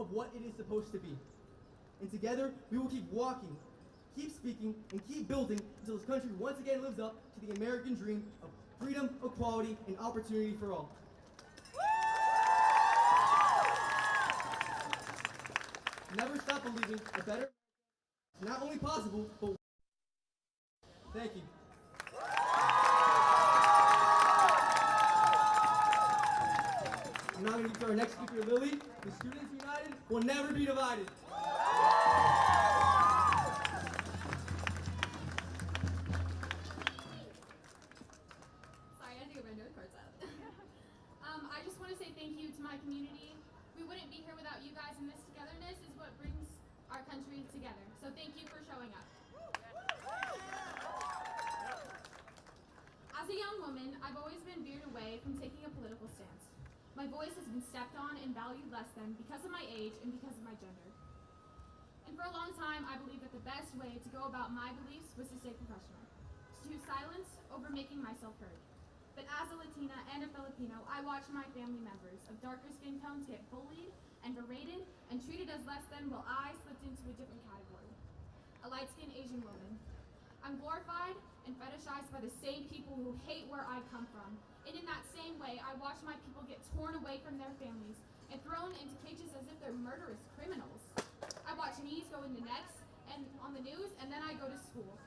of what it is supposed to be. And together, we will keep walking, keep speaking, and keep building until this country once again lives up to the American dream of freedom, equality, and opportunity for all. Never stop believing a better is not only possible, but thank you. I'm now going to get to our next speaker, Lily. The Students United will never be divided. Sorry, I had to get my note cards out. I just want to say thank you to my community. We wouldn't be here without you guys, and this togetherness is what brings our country together. So thank you for showing up. As a young woman, I've always been veered away from taking a political stance. My voice has been stepped on and valued less than because of my age and because of my gender. And for a long time, I believed that the best way to go about my beliefs was to stay professional, to choose silence over making myself heard. But as a Latina and a Filipino, I watched my family members of darker skin tones get bullied and berated and treated as less than while I slipped into a different category, a light-skinned Asian woman. I'm glorified and fetishized by the same people who hate where I come from. And in that same way, I watch my people get torn away from their families and thrown into cages as if they're murderous criminals. I watch knees go into necks and on the news, and then I go to school.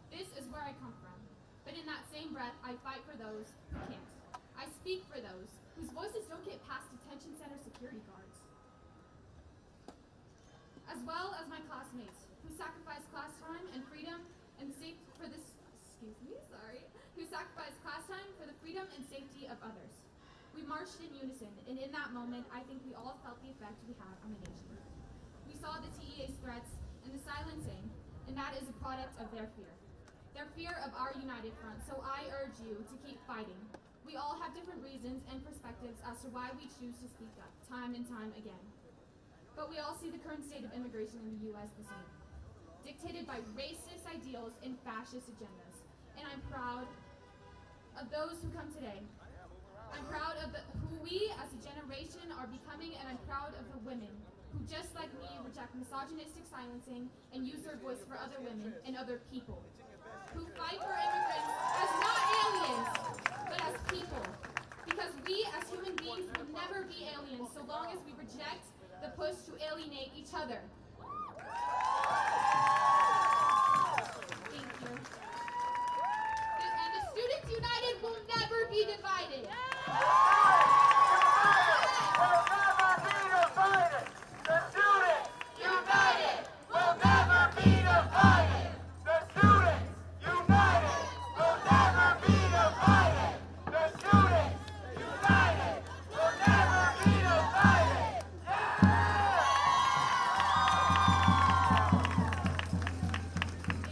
This is where I come from. But in that same breath, I fight for those who can't. I speak for those whose voices don't get past detention center security guards. As well as my classmates who sacrifice class time and freedom and who sacrificed class time for the freedom and safety of others. We marched in unison, and in that moment, I think we all felt the effect we had on the nation. We saw the TEA's threats and the silencing, and that is a product of their fear of our united front, so I urge you to keep fighting. We all have different reasons and perspectives as to why we choose to speak up, time and time again. But we all see the current state of immigration in the U.S. the same, dictated by racist ideals and fascist agendas. And I'm proud of those who come today. I'm proud of who we as a generation are becoming, and I'm proud of the women who, just like me, reject misogynistic silencing and use their voice for other women and other people, who fight for immigrants as not aliens, but as people. Because we as human beings will never be aliens so long as we reject the push to alienate each other. Thank you. And the Students United will never be divided. The Students United will never be divided. The Students United will never be divided. The Students United will never be divided.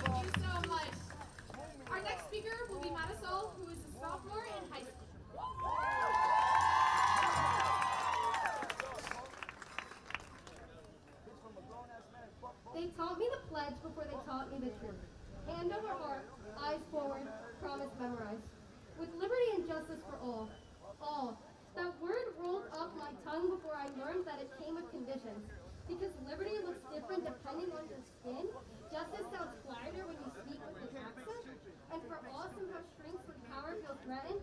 Thank you so much. Our next speaker will be Marisol, who is a sophomore in high school. They taught me the pledge before they taught me the truth. Hand over heart, eyes forward, promise memorized. With liberty and justice for all. All. That word rolled off my tongue before I learned that it came with conditions. Because liberty looks different depending on your skin. Justice sounds quieter when you speak with an accent. And for all somehow shrinks when power feels threatened.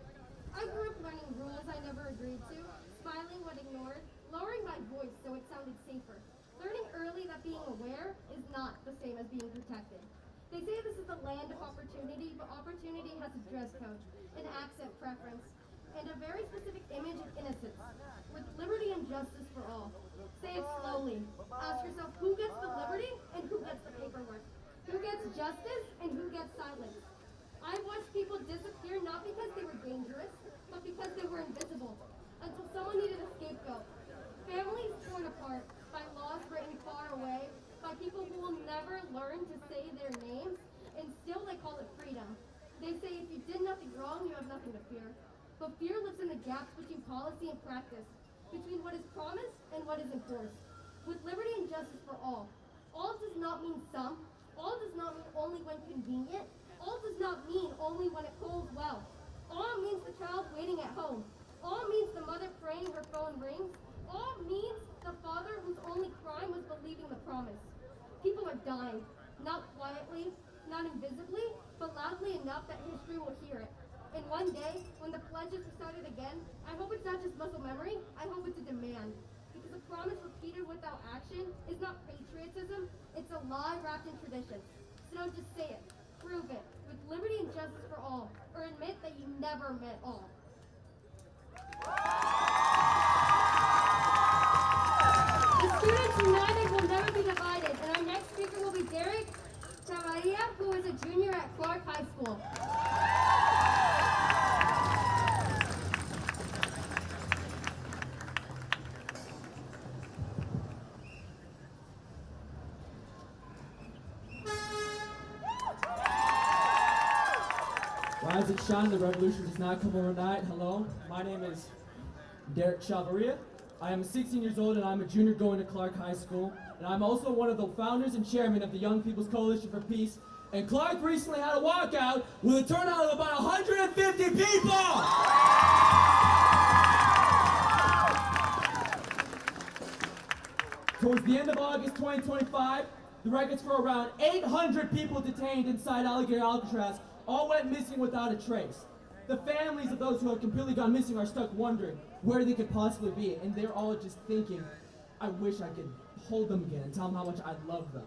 I grew up learning rules I never agreed to, smiling when ignored, lowering my voice so it sounded safer. Learning early that being aware is not the same as being protected. They say this is the land of opportunity, but opportunity has a dress code, an accent preference, and a very specific image of innocence, with liberty and justice for all. Say it slowly. Ask yourself who gets the liberty and who gets the paperwork, who gets justice and who gets silence. I watched people disappear not because they were dangerous, but because they were invisible, until someone needed a scapegoat. Families torn apart by laws written far away, by people who will never learn to say their names, and still they call it freedom. They say if you did nothing wrong, you have nothing to fear. But fear lives in the gaps between policy and practice, between what is promised and what is enforced. With liberty and justice for all does not mean some, all does not mean only when convenient, all does not mean only when it polls well. All means the child waiting at home. All means the mother praying her phone rings. All means the father whose dying. Not quietly, not invisibly, but loudly enough that history will hear it. And one day, when the pledge is recited again, I hope it's not just muscle memory, I hope it's a demand. Because a promise repeated without action is not patriotism, it's a lie wrapped in tradition. So don't just say it, prove it, with liberty and justice for all, or admit that you never meant all. The students united will never be divided, and our next speaker will be Derek Chavarria, who is a junior at Clark High School. Rise and shine, the revolution does not come overnight. Hello, my name is Derek Chavarria. I am 16 years old and I'm a junior going to Clark High School. And I'm also one of the founders and chairman of the Young People's Coalition for Peace. And Clark recently had a walkout with a turnout of about 150 people! Towards the end of August 2025, the records for around 800 people detained inside Alligator Alcatraz all went missing without a trace. The families of those who have completely gone missing are stuck wondering where they could possibly be, and they're all just thinking, I wish I could hold them again and tell them how much I love them.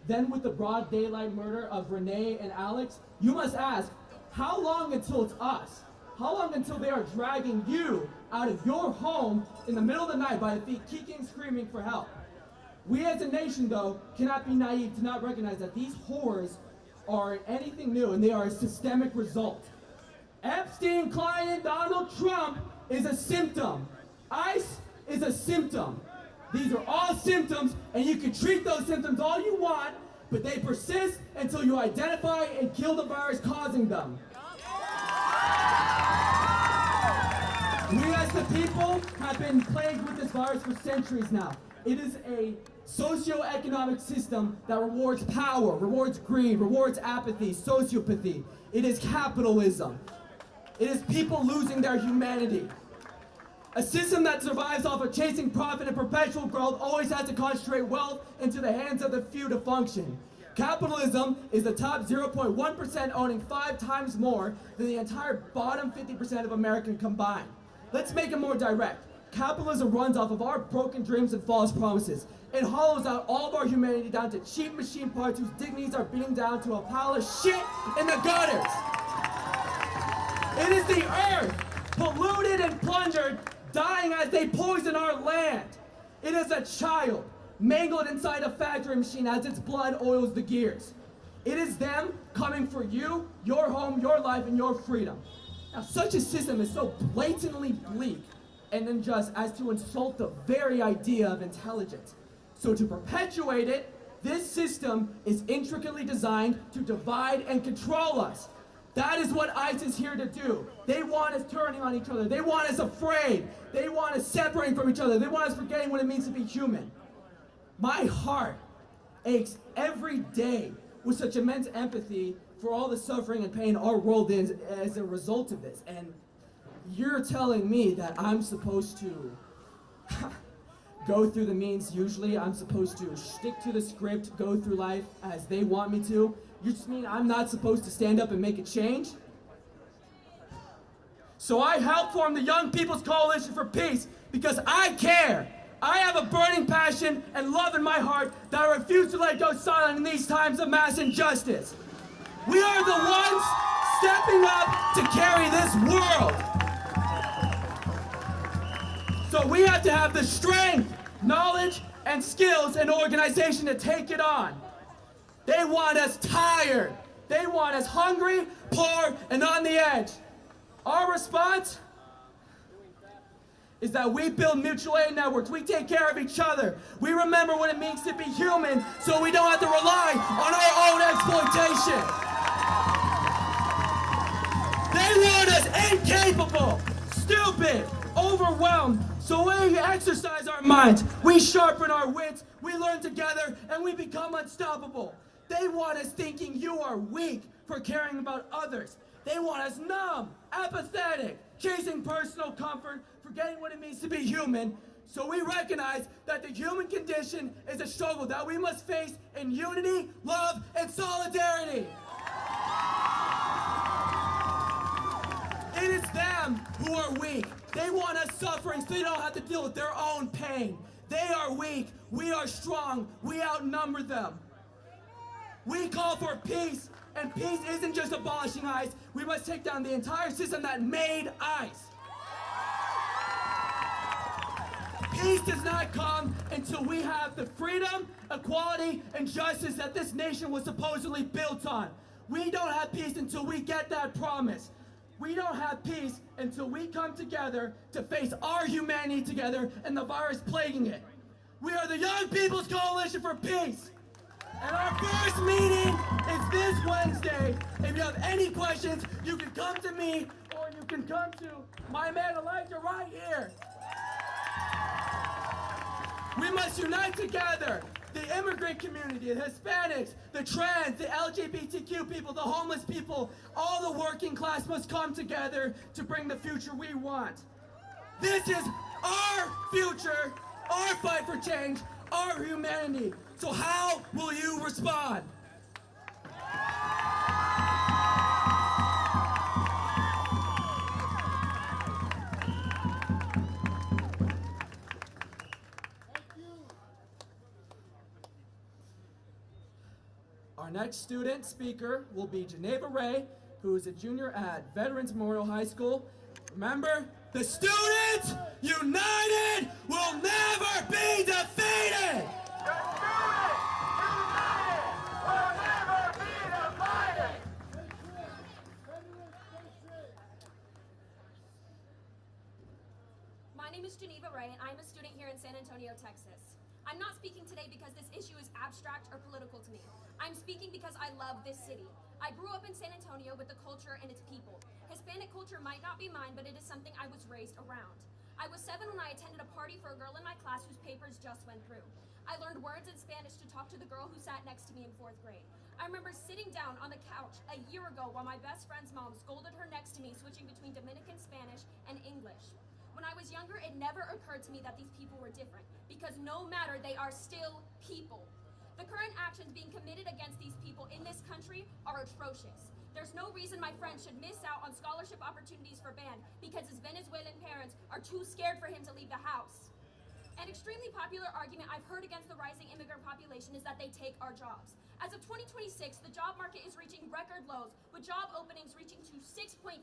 Then with the broad daylight murder of Renee and Alex, you must ask, how long until it's us? How long until they are dragging you out of your home in the middle of the night by the feet, kicking, screaming for help? We as a nation, though, cannot be naive to not recognize that these horrors are anything new, and they are a systemic result. Epstein, client, Donald Trump is a symptom. ICE is a symptom. These are all symptoms, and you can treat those symptoms all you want, but they persist until you identify and kill the virus causing them. We as the people have been plagued with this virus for centuries now. It is a socio-economic system that rewards power, rewards greed, rewards apathy, sociopathy. It is capitalism. It is people losing their humanity. A system that survives off of chasing profit and perpetual growth always has to concentrate wealth into the hands of the few to function. Capitalism is the top 0.1% owning 5 times more than the entire bottom 50% of Americans combined. Let's make it more direct. Capitalism runs off of our broken dreams and false promises. It hollows out all of our humanity down to cheap machine parts whose dignities are beaten down to a pile of shit in the gutters. It is the earth, polluted and plundered, dying as they poison our land. It is a child, mangled inside a factory machine as its blood oils the gears. It is them coming for you, your home, your life, and your freedom. Now, such a system is so blatantly bleak and unjust as to insult the very idea of intelligence. So to perpetuate it, this system is intricately designed to divide and control us. That is what ICE is here to do. They want us turning on each other. They want us afraid. They want us separating from each other. They want us forgetting what it means to be human. My heart aches every day with such immense empathy for all the suffering and pain our world is as a result of this. And you're telling me that I'm supposed to go through the means usually. I'm supposed to stick to the script, go through life as they want me to. You just mean I'm not supposed to stand up and make a change? So I helped form the Young People's Coalition for Peace because I care. I have a burning passion and love in my heart that I refuse to let go silent in these times of mass injustice. We are the ones stepping up to carry this world. So we have to have the strength, knowledge, and skills and organization to take it on. They want us tired. They want us hungry, poor, and on the edge. Our response is that we build mutual aid networks. We take care of each other. We remember what it means to be human so we don't have to rely on our own exploitation. They want us incapable, stupid, overwhelmed. So we exercise our minds, we sharpen our wits, we learn together, and we become unstoppable. They want us thinking you are weak for caring about others. They want us numb, apathetic, chasing personal comfort, forgetting what it means to be human. So we recognize that the human condition is a struggle that we must face in unity, love, and solidarity. It is them who are weak. They want us suffering so they don't have to deal with their own pain. They are weak. We are strong. We outnumber them. We call for peace, and peace isn't just abolishing ICE. We must take down the entire system that made ICE. Peace does not come until we have the freedom, equality, and justice that this nation was supposedly built on. We don't have peace until we get that promise. We don't have peace until we come together to face our humanity together and the virus plaguing it. We are the Young People's Coalition for Peace. And our first meeting is this Wednesday. If you have any questions, you can come to me or you can come to my man Elijah right here. We must unite together. The immigrant community, the Hispanics, the trans, the LGBTQ people, the homeless people, all the working class must come together to bring the future we want. This is our future, our fight for change, our humanity. So how will you respond? Our next student speaker will be Geneva Ray, who is a junior at Veterans Memorial High School. Remember, the students united will never be defeated! The students united will never be divided! My name is Geneva Ray, and I'm a student here in San Antonio, Texas. I'm not speaking today because this issue is abstract or political to me. I'm speaking because I love this city. I grew up in San Antonio with the culture and its people. Hispanic culture might not be mine, but it is something I was raised around. I was 7 when I attended a party for a girl in my class whose papers just went through. I learned words in Spanish to talk to the girl who sat next to me in 4th grade. I remember sitting down on the couch a year ago while my best friend's mom scolded her next to me, switching between Dominican Spanish and English. When I was younger, it never occurred to me that these people were different, because no matter, they are still people. The current actions being committed against these people in this country are atrocious. There's no reason my friend should miss out on scholarship opportunities for band because his Venezuelan parents are too scared for him to leave the house. An extremely popular argument I've heard against the rising immigrant population is that they take our jobs. As of 2026, the job market is reaching record lows, with job openings reaching to 6.54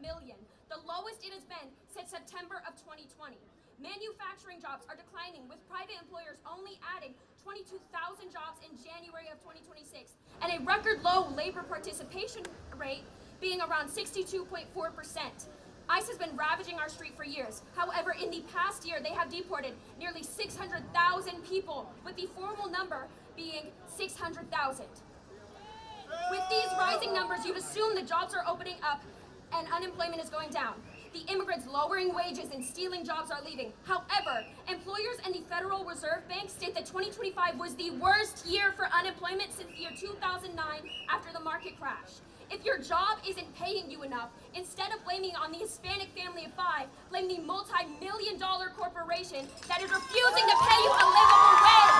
million, the lowest it has been since September of 2020. Manufacturing jobs are declining, with private employers only adding 22,000 jobs in January of 2026, and a record low labor participation rate being around 62.4%. ICE has been ravaging our street for years. However, in the past year, they have deported nearly 600,000 people, with the formal number being 600,000. With these rising numbers, you'd assume the jobs are opening up and unemployment is going down. The immigrants lowering wages and stealing jobs are leaving. However, employers and the Federal Reserve Bank state that 2025 was the worst year for unemployment since the year 2009 after the market crash. If your job isn't paying you enough, instead of blaming on the Hispanic family of 5, blame the multi-million-dollar corporation that is refusing to pay you a livable wage.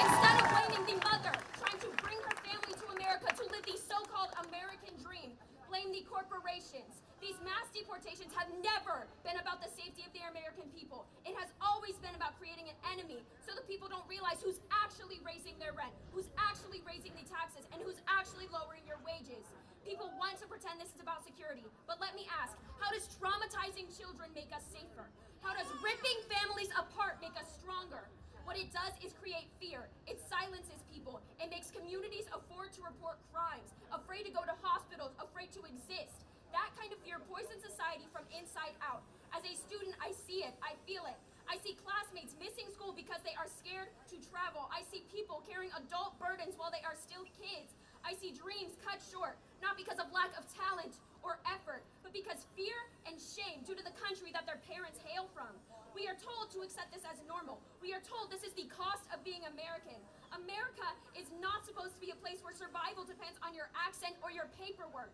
Instead of blaming the mother trying to bring her family to America to live the so-called American dream, blame the corporations. These mass deportations have never been about the safety of the American people. It has always been about creating an enemy so the people don't realize who's actually raising their rent, who's actually raising the taxes, and who's actually lowering your wages. People want to pretend this is about security, but let me ask, how does traumatizing children make us safer? How does ripping families apart make us stronger? What it does is create fear. It silences people. It makes communities afraid to report crimes, afraid to go to hospitals, afraid to exist. That kind of fear poisons society from inside out. As a student, I see it. I feel it. I see classmates missing school because they are scared to travel. I see people carrying adult burdens while they are still kids. I see dreams cut short, not because of lack of talent or effort, but because fear and shame due to the country that their parents hail from. We are told to accept this as normal. We are told this is the cost of being American. America is not supposed to be a place where survival depends on your accent or your paperwork.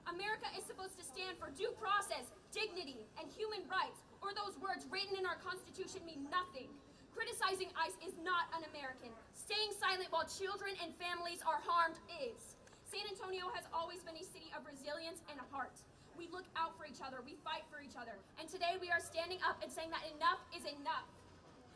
America is supposed to stand for due process, dignity, and human rights, or those words written in our Constitution mean nothing. Criticizing ICE is not un-American. Staying silent while children and families are harmed is. San Antonio has always been a city of resilience and heart. We look out for each other, we fight for each other, and today we are standing up and saying that enough is enough.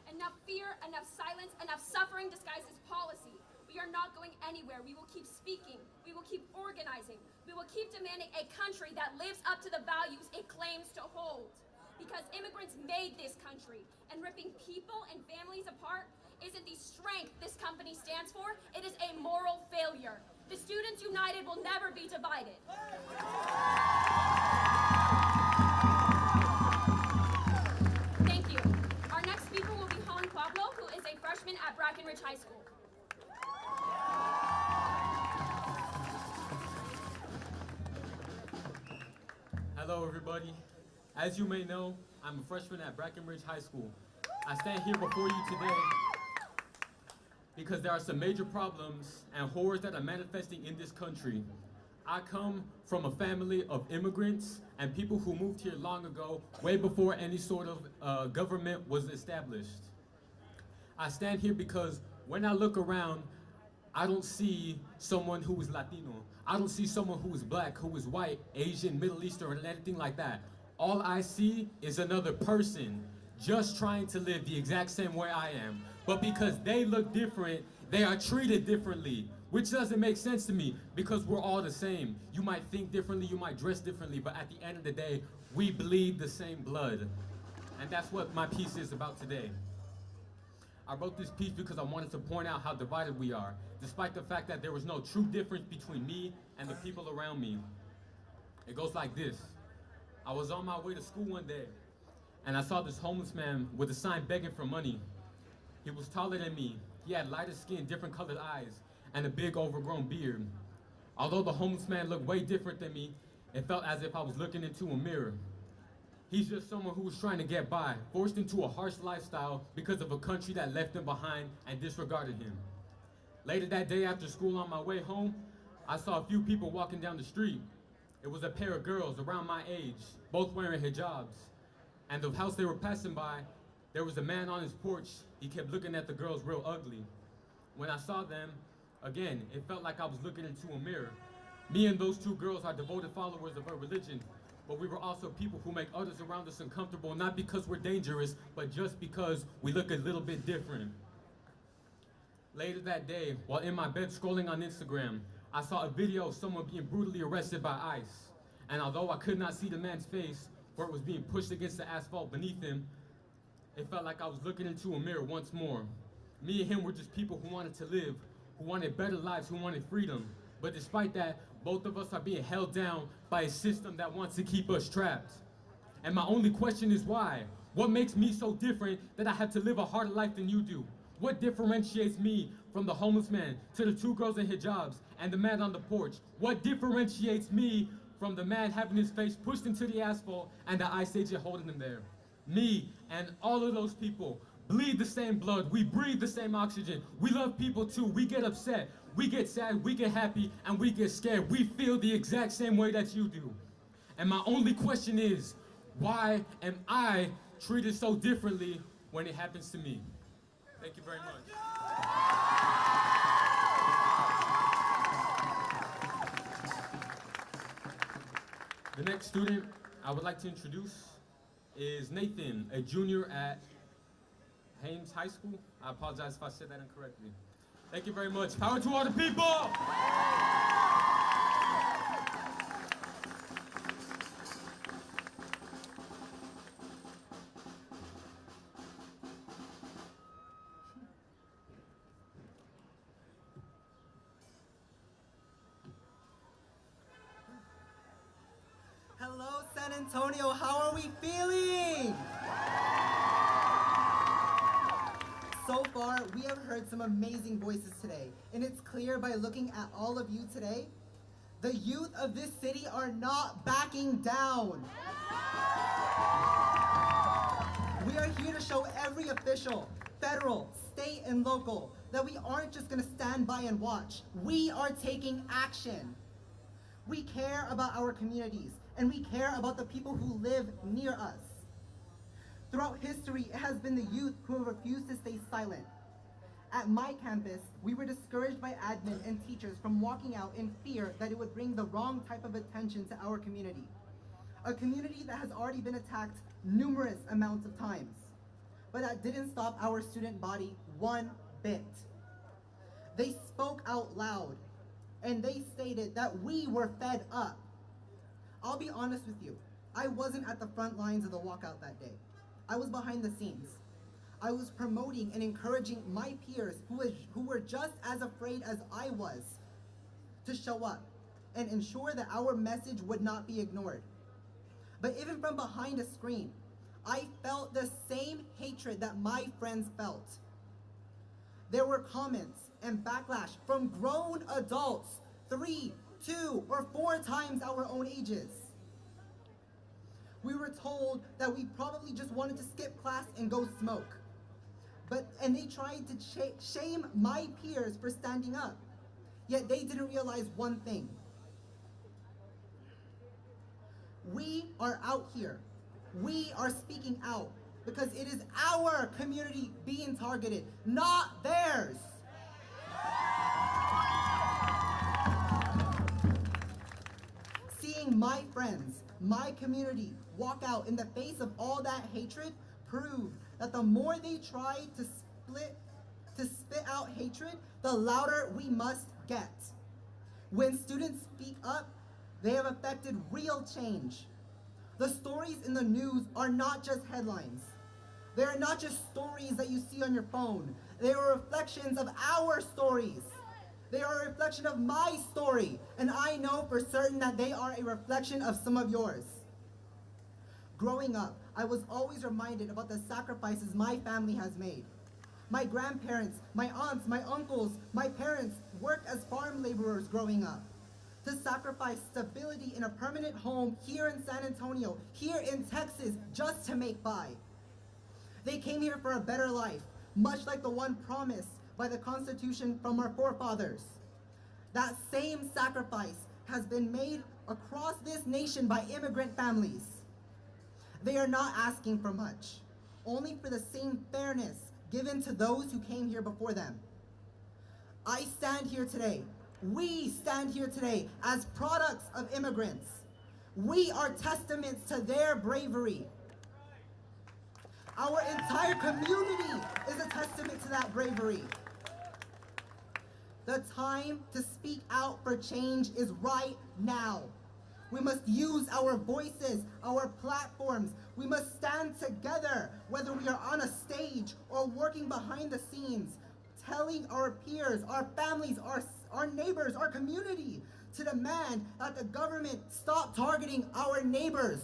Enough fear, enough silence, enough suffering disguised as policy. We are not going anywhere. We will keep speaking. We will keep organizing. We will keep demanding a country that lives up to the values it claims to hold. Because immigrants made this country, and ripping people and families apart isn't the strength this company stands for, it is a moral failure. The Students United will never be divided. Thank you. Our next speaker will be Juan Pablo, who is a freshman at Brackenridge High School. Hello, everybody. As you may know, I'm a freshman at Brackenridge High School. I stand here before you today because there are some major problems and horrors that are manifesting in this country. I come from a family of immigrants and people who moved here long ago, way before any sort of government was established. I stand here because when I look around, I don't see someone who is Latino. I don't see someone who is black, who is white, Asian, Middle Eastern, or anything like that. All I see is another person just trying to live the exact same way I am. But because they look different, they are treated differently, which doesn't make sense to me because we're all the same. You might think differently, you might dress differently, but at the end of the day, we bleed the same blood. And that's what my piece is about today. I wrote this piece because I wanted to point out how divided we are, despite the fact that there was no true difference between me and the people around me. It goes like this. I was on my way to school one day, and I saw this homeless man with a sign begging for money. He was taller than me. He had lighter skin, different colored eyes, and a big overgrown beard. Although the homeless man looked way different than me, it felt as if I was looking into a mirror. He's just someone who was trying to get by, forced into a harsh lifestyle because of a country that left him behind and disregarded him. Later that day after school on my way home, I saw a few people walking down the street. It was a pair of girls around my age, both wearing hijabs. And the house they were passing by, there was a man on his porch. He kept looking at the girls real ugly. When I saw them, again, it felt like I was looking into a mirror. Me and those two girls are devoted followers of our religion, but we were also people who make others around us uncomfortable, not because we're dangerous, but just because we look a little bit different. Later that day, while in my bed scrolling on Instagram, I saw a video of someone being brutally arrested by ICE. And although I could not see the man's face, where it was being pushed against the asphalt beneath him, it felt like I was looking into a mirror once more. Me and him were just people who wanted to live, who wanted better lives, who wanted freedom. But despite that, both of us are being held down by a system that wants to keep us trapped. And my only question is why? What makes me so different that I have to live a harder life than you do? What differentiates me from the homeless man, to the two girls in hijabs, and the man on the porch? What differentiates me from the man having his face pushed into the asphalt and the ICE agent holding him there? Me and all of those people bleed the same blood. We breathe the same oxygen. We love people too. We get upset. We get sad. We get happy. And we get scared. We feel the exact same way that you do. And my only question is, why am I treated so differently when it happens to me? Thank you very much. The next student I would like to introduce is Nathan, a junior at Haynes High School. I apologize if I said that incorrectly. Thank you very much. Power to all the people! Hello, San Antonio. How are we feeling? So far, we have heard some amazing voices today, and it's clear by looking at all of you today, the youth of this city are not backing down. We are here to show every official, federal, state, and local, that we aren't just gonna stand by and watch. We are taking action. We care about our communities, and we care about the people who live near us. Throughout history, it has been the youth who have refused to stay silent. At my campus, we were discouraged by admin and teachers from walking out in fear that it would bring the wrong type of attention to our community. A community that has already been attacked numerous amounts of times. But that didn't stop our student body one bit. They spoke out loud, and they stated that we were fed up. I'll be honest with you, I wasn't at the front lines of the walkout that day. I was behind the scenes. I was promoting and encouraging my peers who were just as afraid as I was to show up and ensure that our message would not be ignored. But even from behind a screen, I felt the same hatred that my friends felt. There were comments and backlash from grown adults, 3, 2, or 4 times our own ages. We were told that we probably just wanted to skip class and go smoke. And they tried to shame my peers for standing up. Yet they didn't realize one thing. We are out here. We are speaking out because it is our community being targeted, not theirs. Seeing my friends, my community, walk out in the face of all that hatred proved that the more they try to spit out hatred, the louder we must get. When students speak up, they have affected real change. The stories in the news are not just headlines. They are not just stories that you see on your phone. They are reflections of our stories. They are a reflection of my story, and I know for certain that they are a reflection of some of yours. Growing up, I was always reminded about the sacrifices my family has made. My grandparents, my aunts, my uncles, my parents worked as farm laborers growing up to sacrifice stability in a permanent home here in San Antonio, here in Texas, just to make by. They came here for a better life, much like the one promised by the Constitution from our forefathers. That same sacrifice has been made across this nation by immigrant families. They are not asking for much, only for the same fairness given to those who came here before them. I stand here today, we stand here today as products of immigrants. We are testaments to their bravery. Our entire community is a testament to that bravery. The time to speak out for change is right now. We must use our voices, our platforms. We must stand together, whether we are on a stage or working behind the scenes, telling our peers, our families, our neighbors, our community to demand that the government stop targeting our neighbors.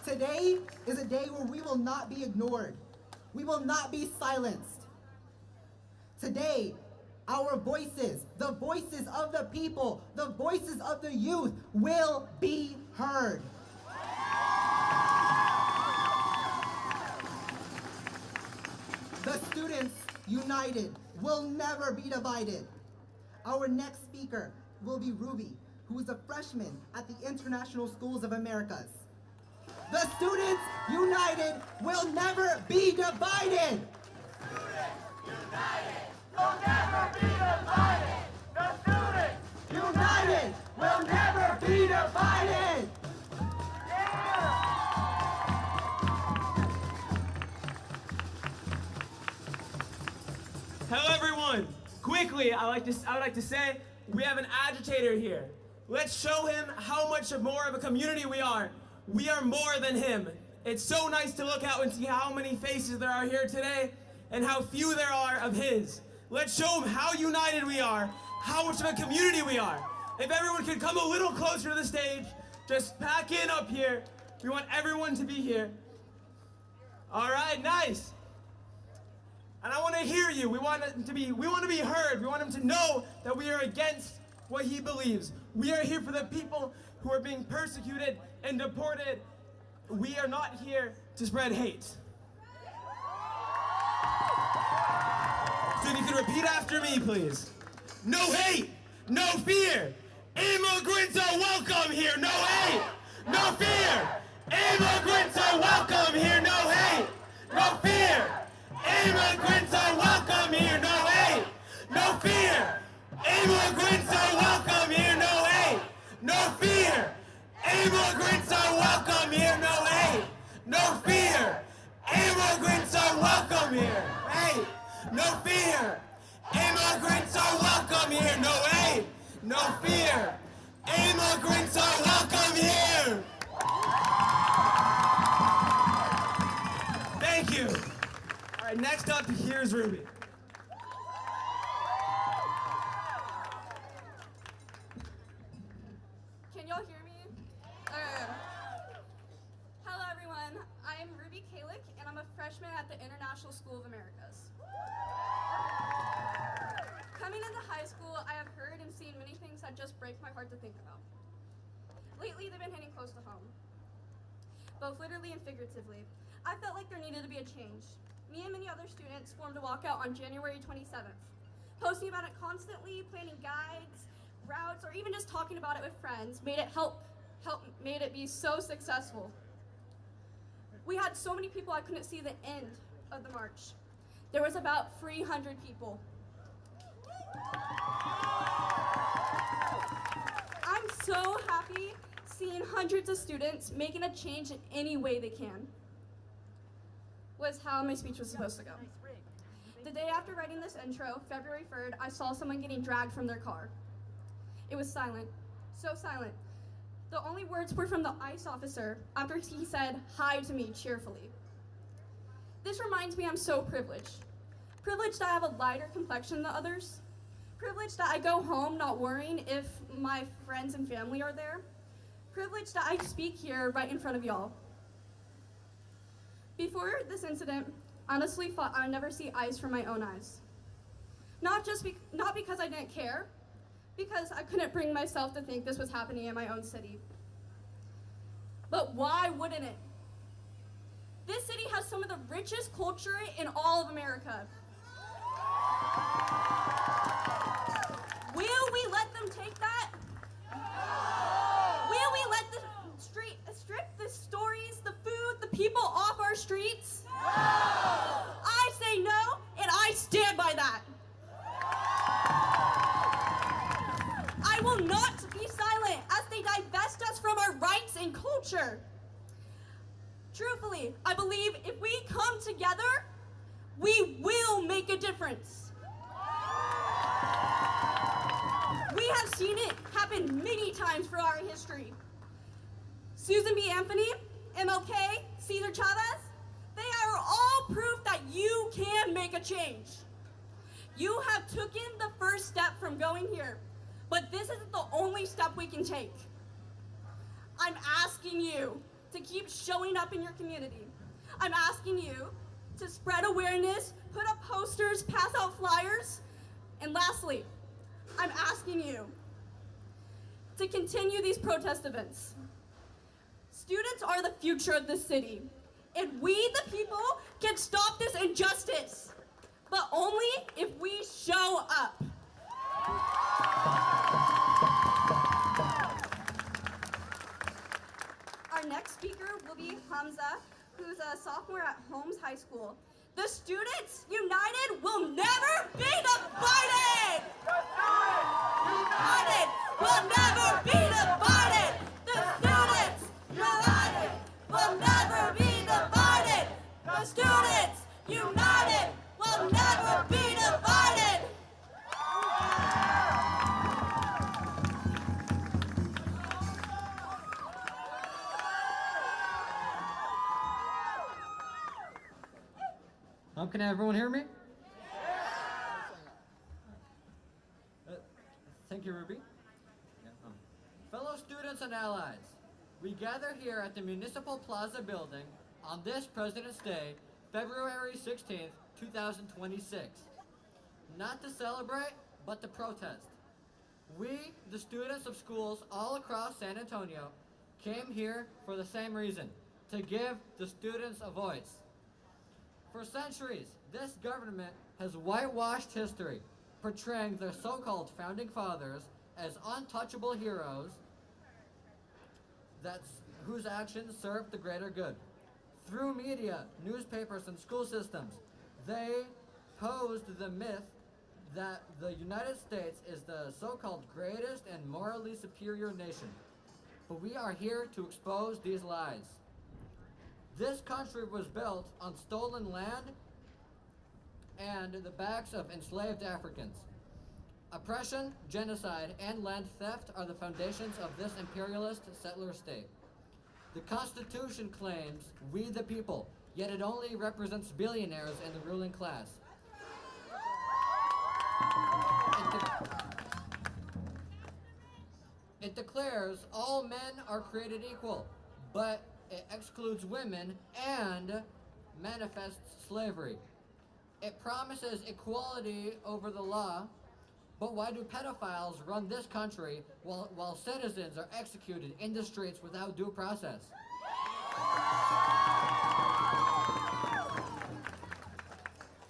Today is a day where we will not be ignored. We will not be silenced. Today, our voices, the voices of the people, the voices of the youth will be heard. The students united will never be divided. Our next speaker will be Ruby, who is a freshman at the International Schools of Americas. The students united will never be divided. Will never be divided. The students United will never be divided. Hello, everyone. Quickly, I would like to say we have an agitator here. Let's show him how much more of a community we are. We are more than him. It's so nice to look out and see how many faces there are here today and how few there are of his. Let's show him how united we are, how much of a community we are. If everyone could come a little closer to the stage, just pack in up here. We want everyone to be here. All right, nice. And I want to hear you. We want to be heard. We want him to know that we are against what he believes. We are here for the people who are being persecuted and deported. We are not here to spread hate. So if you could repeat after me, please. No hate, no fear. Immigrants are welcome here, no hate, no fear. Immigrants are welcome here, no hate, no fear. Immigrants are welcome here, no hate, no fear. Immigrants are welcome here, no hate, no fear. Immigrants are welcome here, no hate, no fear. Immigrants are welcome here, hate, no fear. Immigrants are welcome here, no hate, no fear. Immigrants are welcome here. Thank you. All right, next up, here's Ruby. Can y'all hear me? Hello, everyone. I'm Ruby Kalick, and I'm a freshman at the International School of Americas. Coming into high school, I have heard and seen many things that just break my heart to think about. Lately, they've been hitting close to home, both literally and figuratively. I felt like there needed to be a change. Me and many other students formed a walkout on January 27th, posting about it constantly, planning guides, routes, or even just talking about it with friends made it be so successful. We had so many people I couldn't see the end of the march. There was about 300 people. I'm so happy seeing hundreds of students making a change in any way they can. Was how my speech was supposed to go. The day after writing this intro, February 3rd, I saw someone getting dragged from their car. It was silent, so silent. The only words were from the ICE officer after he said hi to me cheerfully. This reminds me I'm so privileged. Privileged that I have a lighter complexion than others. Privileged that I go home not worrying if my friends and family are there. Privileged that I speak here right in front of y'all. Before this incident, I honestly thought I would never see ICE from my own eyes. Not because I didn't care, because I couldn't bring myself to think this was happening in my own city. But why wouldn't it? This city has some of the richest culture in all of America. Will we let them take that? Will we let the strip the stories, the food, the people off our streets? I say no, and I stand by that. I will not be silent as they divest us from our rights and culture. Truthfully, I believe if we come together, we will make a difference. We have seen it happen many times throughout our history. Susan B. Anthony, MLK, Cesar Chavez, they are all proof that you can make a change. You have taken the first step from going here, but this isn't the only step we can take. I'm asking you to keep showing up in your community. I'm asking you to spread awareness, put up posters, pass out flyers, and lastly, I'm asking you to continue these protest events. Students are the future of this city, and we, the people, can stop this injustice, but only if we show up. Our next speaker will be Hamza, who's a sophomore at Holmes High School. The students united will never be divided! United will never be divided! The students united will never be divided! The students united will never be divided! Can everyone hear me? Thank you, Ruby. Fellow students and allies, we gather here at the Municipal Plaza building on this President's Day, February 16th, 2026. Not to celebrate, but to protest. We, the students of schools all across San Antonio, came here for the same reason, to give the students a voice. For centuries, this government has whitewashed history, portraying their so-called founding fathers as untouchable heroes whose actions serve the greater good. Through media, newspapers, and school systems, they posed the myth that the United States is the so-called greatest and morally superior nation. But we are here to expose these lies. This country was built on stolen land and the backs of enslaved Africans. Oppression, genocide, and land theft are the foundations of this imperialist settler state. The Constitution claims we the people, yet it only represents billionaires and the ruling class. It declares all men are created equal, but it excludes women and manifests slavery. It promises equality over the law, but why do pedophiles run this country while citizens are executed in the streets without due process?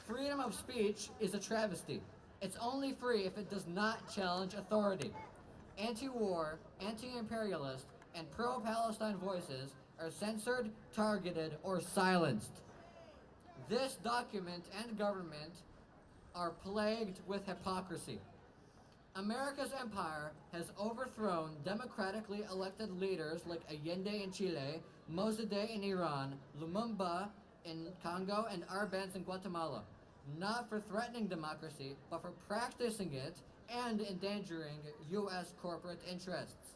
Freedom of speech is a travesty. It's only free if it does not challenge authority. Anti-war, anti-imperialist, and pro-Palestine voices are censored, targeted, or silenced. This document and government are plagued with hypocrisy. America's empire has overthrown democratically elected leaders like Allende in Chile, Mossadegh in Iran, Lumumba in Congo, and Arbenz in Guatemala, not for threatening democracy, but for practicing it and endangering U.S. corporate interests.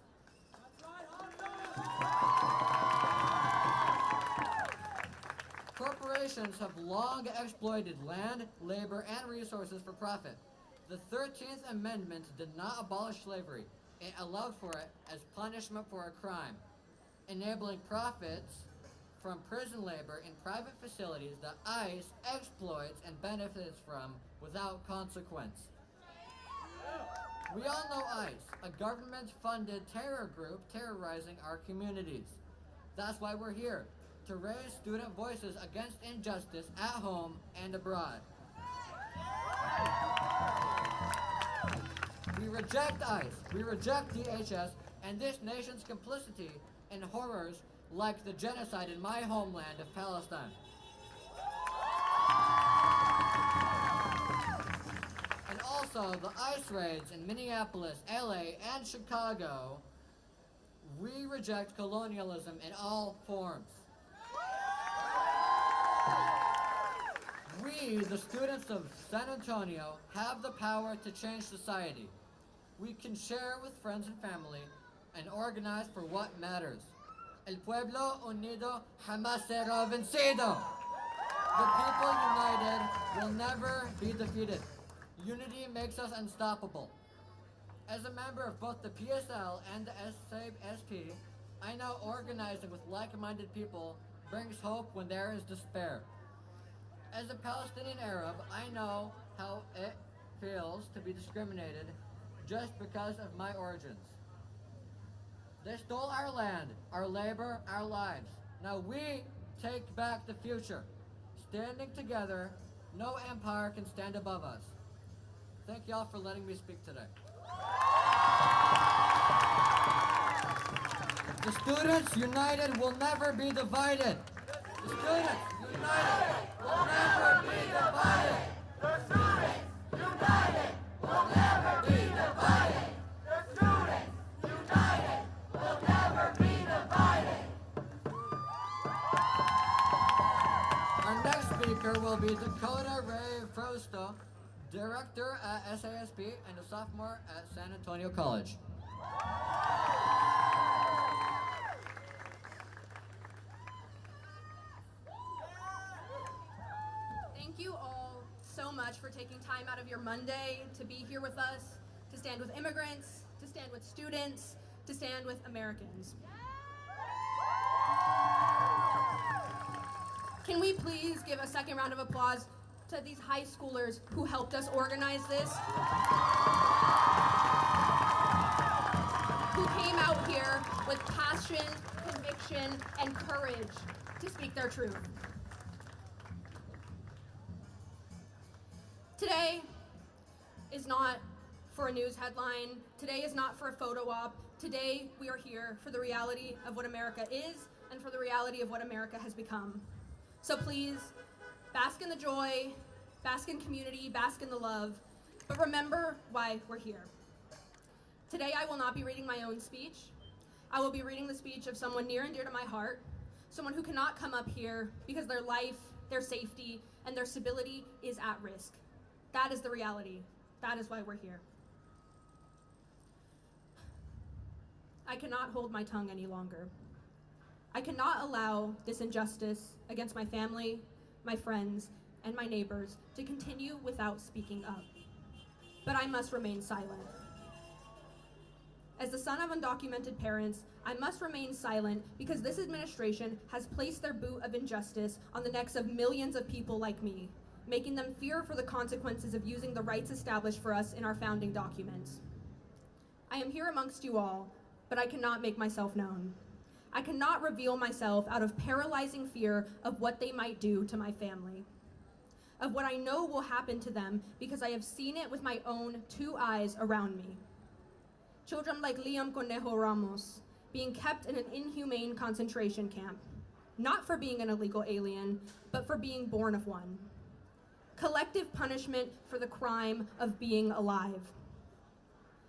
Corporations have long exploited land, labor, and resources for profit. The 13th Amendment did not abolish slavery. It allowed for it as punishment for a crime, enabling profits from prison labor in private facilities that ICE exploits and benefits from without consequence. We all know ICE, a government-funded terror group terrorizing our communities. That's why we're here, to raise student voices against injustice at home and abroad. We reject ICE, we reject DHS, and this nation's complicity in horrors like the genocide in my homeland of Palestine. And also the ICE raids in Minneapolis, LA, and Chicago. We reject colonialism in all forms. We, the students of San Antonio, have the power to change society. We can share with friends and family and organize for what matters. El pueblo unido jamás será vencido. The people united will never be defeated. Unity makes us unstoppable. As a member of both the PSL and the SABE-SP, I know organizing with like-minded people brings hope when there is despair. As a Palestinian Arab, I know how it feels to be discriminated just because of my origins. They stole our land, our labor, our lives. Now we take back the future. Standing together, no empire can stand above us. Thank y'all for letting me speak today. The students united will never be divided. The students united will never be divided. The students united will never be divided. The students united will never be divided. Our next speaker will be Dakota Ray Frosto, director at SASP and a sophomore at San Antonio College. Thank you all so much for taking time out of your Monday to be here with us, to stand with immigrants, to stand with students, to stand with Americans. Can we please give a second round of applause to these high schoolers who helped us organize this? Who came out here with passion, conviction, and courage to speak their truth. Today is not for a news headline. Today is not for a photo op. Today we are here for the reality of what America is and for the reality of what America has become. So please, bask in the joy, bask in community, bask in the love, but remember why we're here. Today I will not be reading my own speech. I will be reading the speech of someone near and dear to my heart, someone who cannot come up here because their life, their safety, and their stability is at risk. That is the reality. That is why we're here. I cannot hold my tongue any longer. I cannot allow this injustice against my family, my friends, and my neighbors to continue without speaking up. But I must remain silent. As the son of undocumented parents, I must remain silent because this administration has placed their boot of injustice on the necks of millions of people like me, making them fear for the consequences of using the rights established for us in our founding documents. I am here amongst you all, but I cannot make myself known. I cannot reveal myself out of paralyzing fear of what they might do to my family, of what I know will happen to them because I have seen it with my own 2 eyes around me. Children like Liam Conejo Ramos being kept in an inhumane concentration camp, not for being an illegal alien, but for being born of one. Collective punishment for the crime of being alive.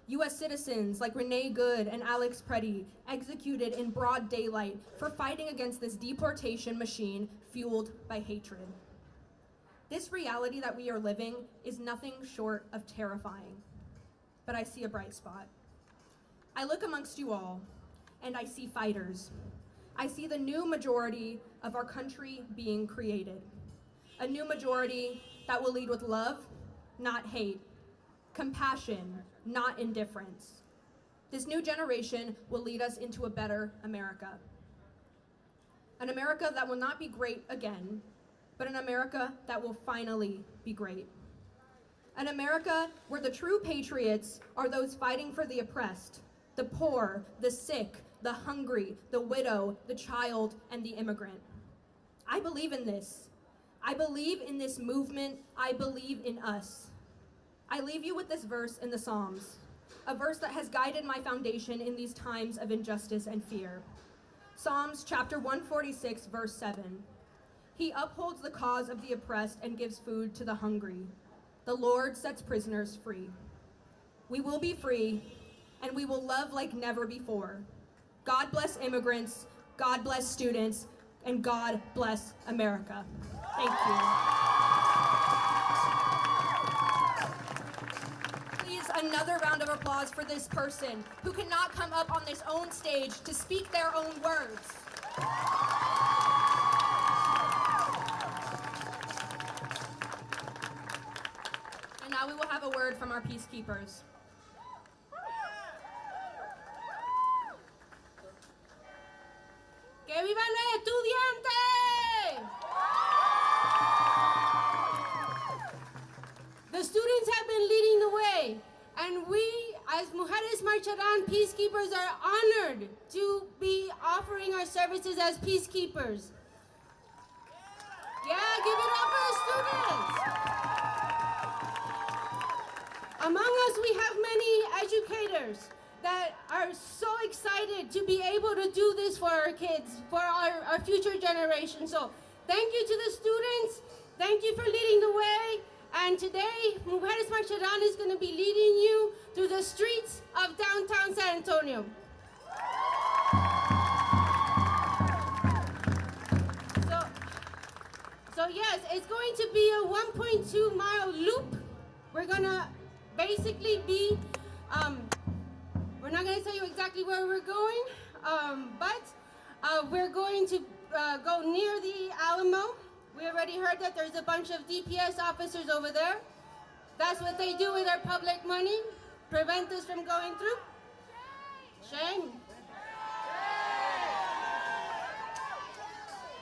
U.S. citizens like Renee Good and Alex Preddy executed in broad daylight for fighting against this deportation machine fueled by hatred. This reality that we are living is nothing short of terrifying, but I see a bright spot. I look amongst you all, and I see fighters. I see the new majority of our country being created. A new majority that will lead with love, not hate, compassion, not indifference. This new generation will lead us into a better America. An America that will not be great again, but an America that will finally be great. An America where the true patriots are those fighting for the oppressed, the poor, the sick, the hungry, the widow, the child, and the immigrant. I believe in this. I believe in this movement. I believe in us. I leave you with this verse in the Psalms, a verse that has guided my foundation in these times of injustice and fear. Psalms chapter 146, verse 7. He upholds the cause of the oppressed and gives food to the hungry. The Lord sets prisoners free. We will be free, and we will love like never before. God bless immigrants, God bless students, and God bless America. Thank you. Another round of applause for this person who cannot come up on this own stage to speak their own words. And now we will have a word from our peacekeepers. ¡Que vivan los estudiantes! The students have been leading the way. And we, as Mujeres Marcharán peacekeepers, are honored to be offering our services as peacekeepers. Yeah, give it up for the students. Among us, we have many educators that are so excited to be able to do this for our kids, for our future generation. So thank you to the students. Thank you for leading the way. And today, Mujeres Marcharán is going to be leading you through the streets of downtown San Antonio. So yes, it's going to be a 1.2 mile loop. We're going to basically be, we're not going to tell you exactly where we're going, but we're going to go near the Alamo. We already heard that there's a bunch of DPS officers over there. That's what they do with our public money, prevent us from going through. Shame.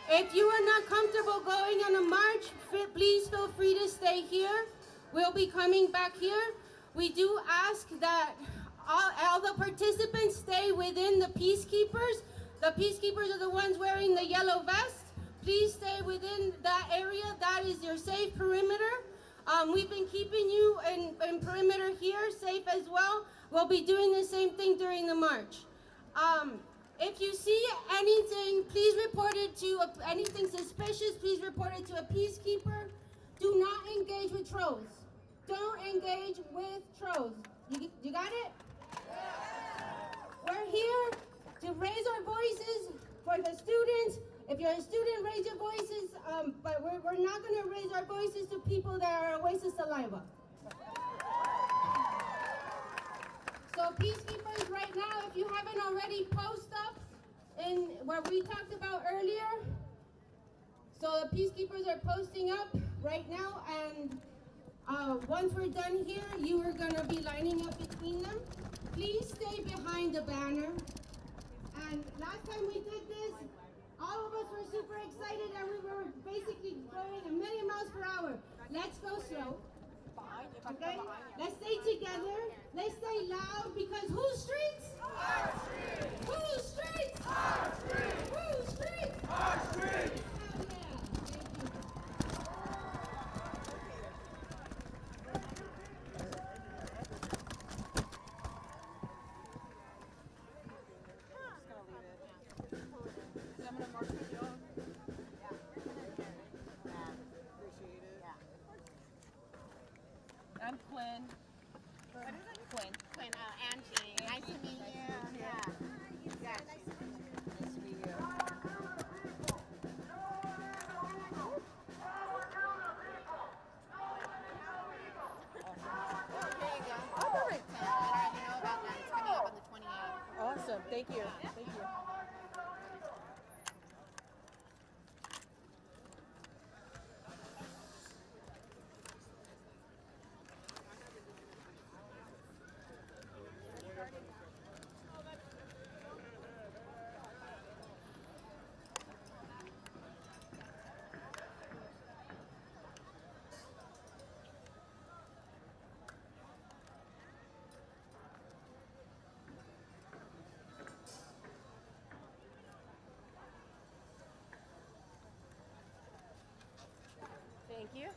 If you are not comfortable going on a march, please feel free to stay here. We'll be coming back here. We do ask that all the participants stay within the peacekeepers. The peacekeepers are the ones wearing the yellow vest. Please stay within that area. That is your safe perimeter. We've been keeping you in perimeter here safe as well. We'll be doing the same thing during the march. If you see anything, please report it to anything suspicious. Please report it to a peacekeeper. Do not engage with trolls. Don't engage with trolls. You got it? We're here to raise our voices for the students. If you're a student, raise your voices, but we're not going to raise our voices to people that are a waste of saliva. So peacekeepers, right now, if you haven't already, post up in where we talked about earlier. So the peacekeepers are posting up right now, and once we're done here, you are going to be lining up between them. Please stay behind the banner. And last time we did this, all of us were super excited and we were basically going 1,000,000 miles per hour. Let's go slow. Okay? Let's stay together. Let's stay loud because whose streets? Our streets. Whose streets? Our streets. Whose streets? Our streets. Hell yeah. I'm Quinn. What is it? Quinn. Quinn. Angie. Nice to meet you. Yeah. Nice to meet you. Oh, perfect. You know about that. It's coming up on the 28th. Awesome. Thank you. Thank you. Thank you.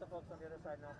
the folks on the other side know.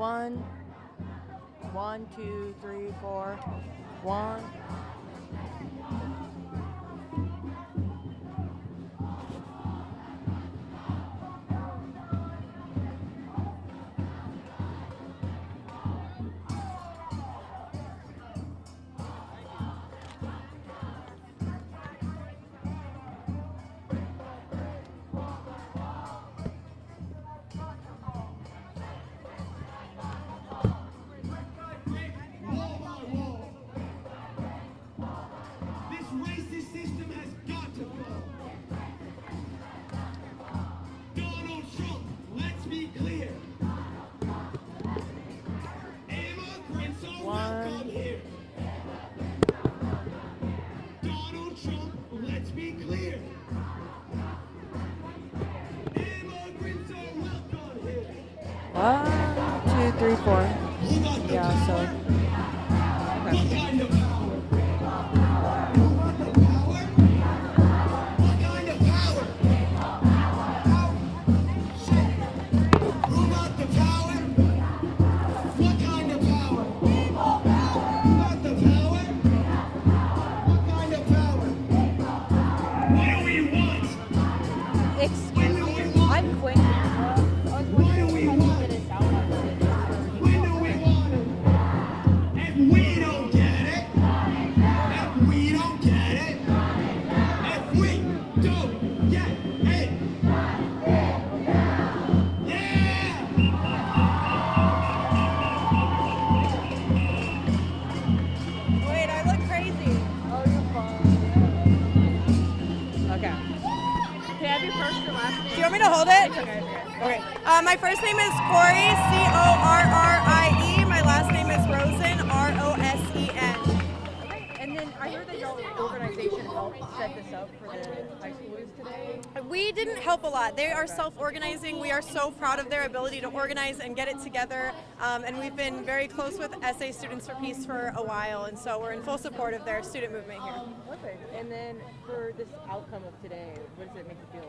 1, 2, 3, 4. 1. This racist system has got to go. Donald Trump, let's be clear. Immigrants are welcome here. Donald Trump, let's be clear. Immigrants are welcome here. 1, 2, 3, 4. Yeah, so. What kind of power? Excuse me, I'm Quinn. Wait, I look crazy. Oh, you're fine. Okay. Can I have your first and last name? Do you want me to hold it? Okay. Okay. My first name is Corrie, Corrie. My last name is Rosen, Rosen. And then I heard that your organization helped set this up for the high schoolers today. We didn't help a lot. They are self-organizing. We are so proud of their ability to organize and get it together. And we've been very close with SA Students for Peace for a while, and so we're in full support of their student movement here. Perfect. And then for this outcome of today, what does it make you feel?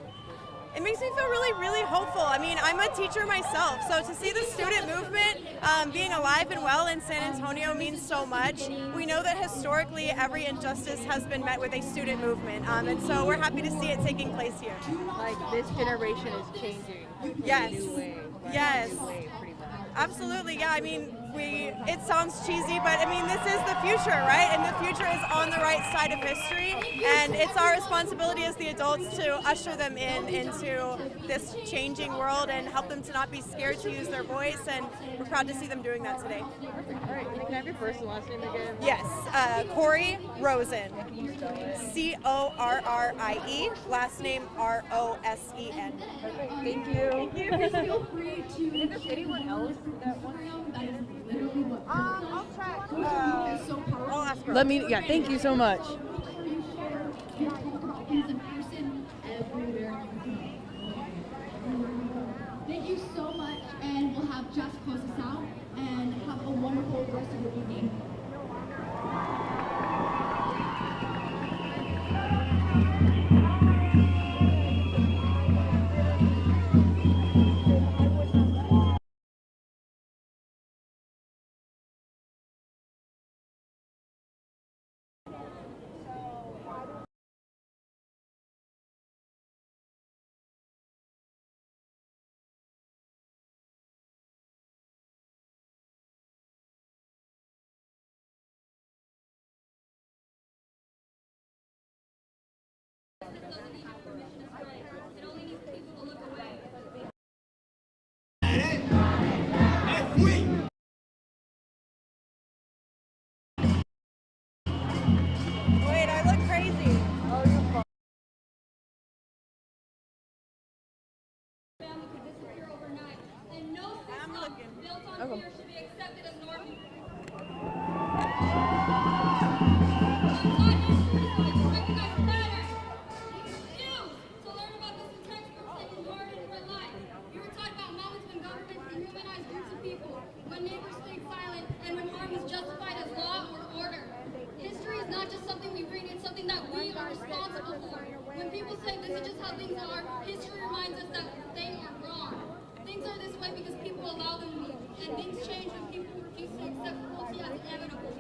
It makes me feel really, really hopeful. I mean, I'm a teacher myself, so to see the student movement being alive and well in San Antonio means so much. We know that historically every injustice has been met with a student movement, and so we're happy to see it taking place here. Like this generation is changing. Yes. In a new way. Yes. In a new way, pretty much. Absolutely, yeah. I mean, it sounds cheesy, but I mean, this is the future, right? And the future is on the right side of history, and it's our responsibility as the adults to usher them into this changing world and help them to not be scared to use their voice, and we're proud to see them doing that today. Perfect. All right, and can I have your first and last name again? Yes, Corrie Rosen. Can you spell it? Corrie, last name Rosen. Perfect. Thank you. Thank you. Please feel free to. Is there anyone else that wants to? I'll try. I'll ask her. Let me. Yeah. Thank you so much. Thank you so much, and we'll have Jess close us out, and have a wonderful rest of your evening. Wait, I look crazy. Oh, you're fine. Family could disappear overnight, and no system built on Okay. fear should be accepted as normal. When neighbors stayed silent and when harm is justified as law or order. History is not just something we read, it's something that we are responsible for. When people say this is just how things are, history reminds us that they are wrong. Things are this way because people allow them to be. and things change when people refuse to accept cruelty as inevitable.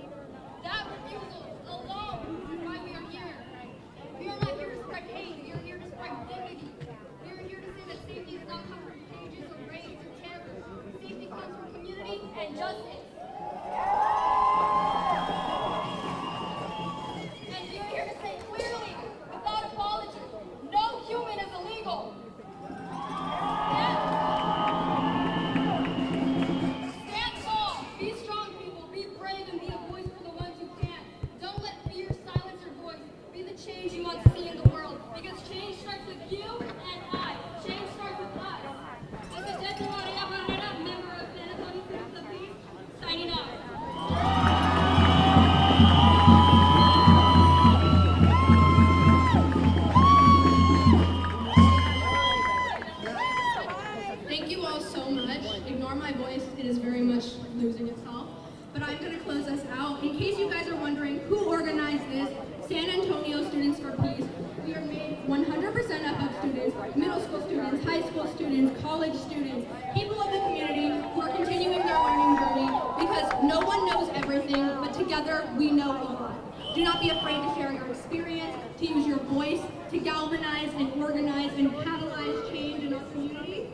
That refusal alone is why we are here. We are not here to spread hate, we are here to spread dignity. We are here to say that safety does not come from cages or raids or terror. Safety comes from community and justice. And we are here to say clearly, without apology, no human is illegal. Stand tall, be strong, people, be brave, and be a voice for the ones who can't. Don't let fear silence your voice. Be the change you want to see in the world, because change starts with you and I. Change starts with us. This is Jesse Maria Barrera, member of San Antonio Students of Peace, signing off. Thank you all so much. Ignore my voice, it is very much losing itself. But I'm going to close us out. In case you guys are wondering who organized this, San Antonio Students for Peace. We are made 100% up of students, middle school students, high school students, college students, people of the community who are continuing their learning journey, because no one knows everything, but together we know a lot. Do not be afraid to share your experience, to use your voice, to galvanize and organize and catalyze change in our community.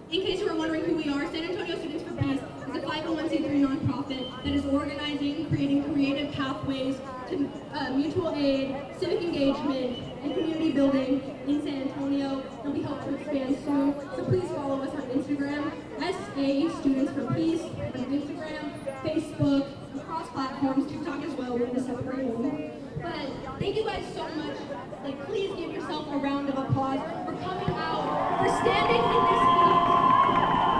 In case you are wondering who we are, San Antonio Students for Peace is a 501c3 nonprofit that is organizing, creating creative pathways to mutual aid, civic engagement, and community building in San Antonio, and we hope to expand soon. So please follow us on Instagram, SA Students for Peace, on Instagram, Facebook, across platforms, TikTok as well, with the separate one. But thank you guys so much. Like, please give yourself a round of applause for coming out, for standing in this heat,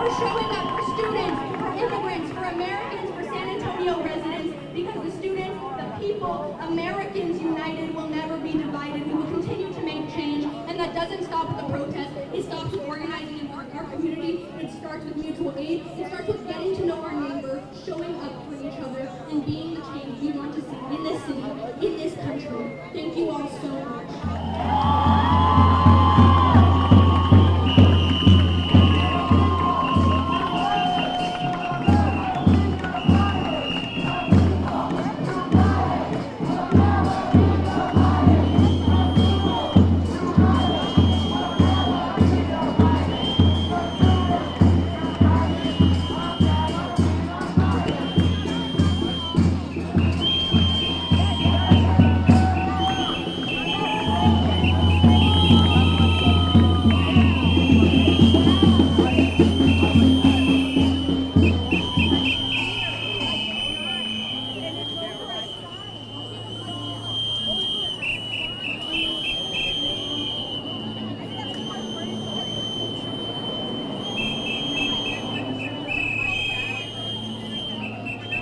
for showing up for students, for immigrants, for Americans, for San Antonio residents, because the students, the people, Americans united will never be divided. We will continue to make change, and that doesn't stop at the protest. It stops with organizing in our community. It starts with mutual aid. It starts with getting to know our neighbor, showing up for each other, and being the change we want to see in this city, in this country. Thank you all so much.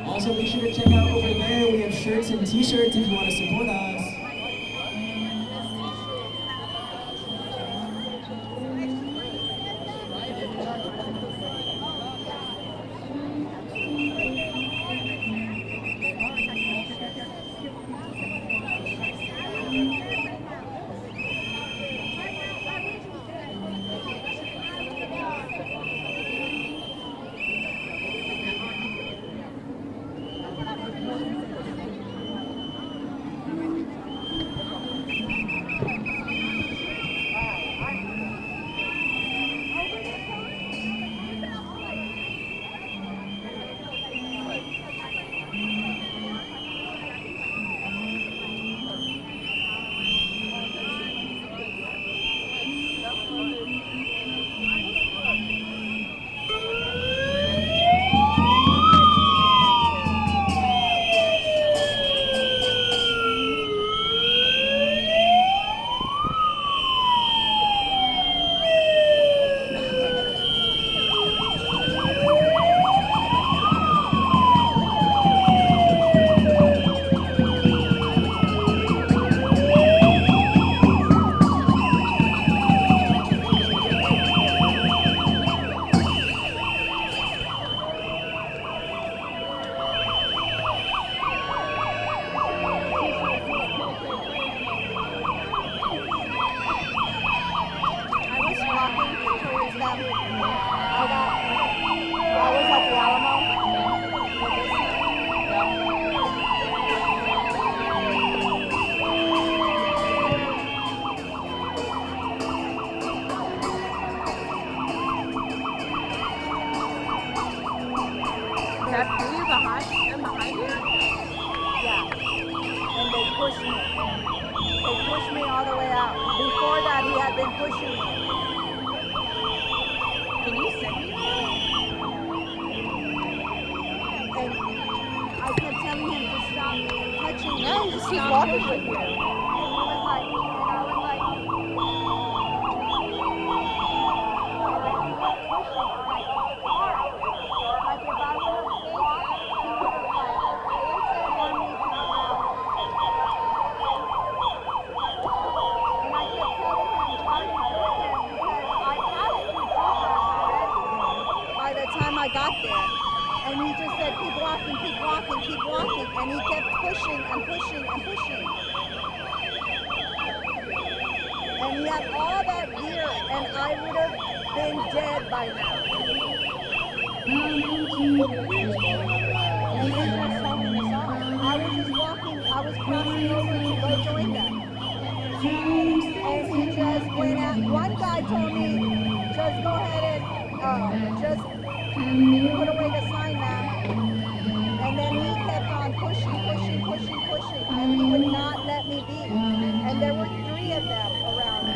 Also, make sure to check out over there. We have shirts and t-shirts if you want to support us. pushed me. They pushed me all the way out. Before that, he had been pushing me. Can you send me that? And I kept telling him to stop touching me. No, just keep walking with you. And he was like, and I was like, I got there, and he just said, keep walking, keep walking, keep walking, and he kept pushing and pushing and pushing. And he had all that gear, and I would have been dead by now. And he just told me this on. I was just walking, I was crossing over to go join them. And he just went out. One guy told me, just go ahead and just put away the sign now. And then he kept on pushing, pushing, pushing, pushing, and he would not let me be. And there were 3 of them around me.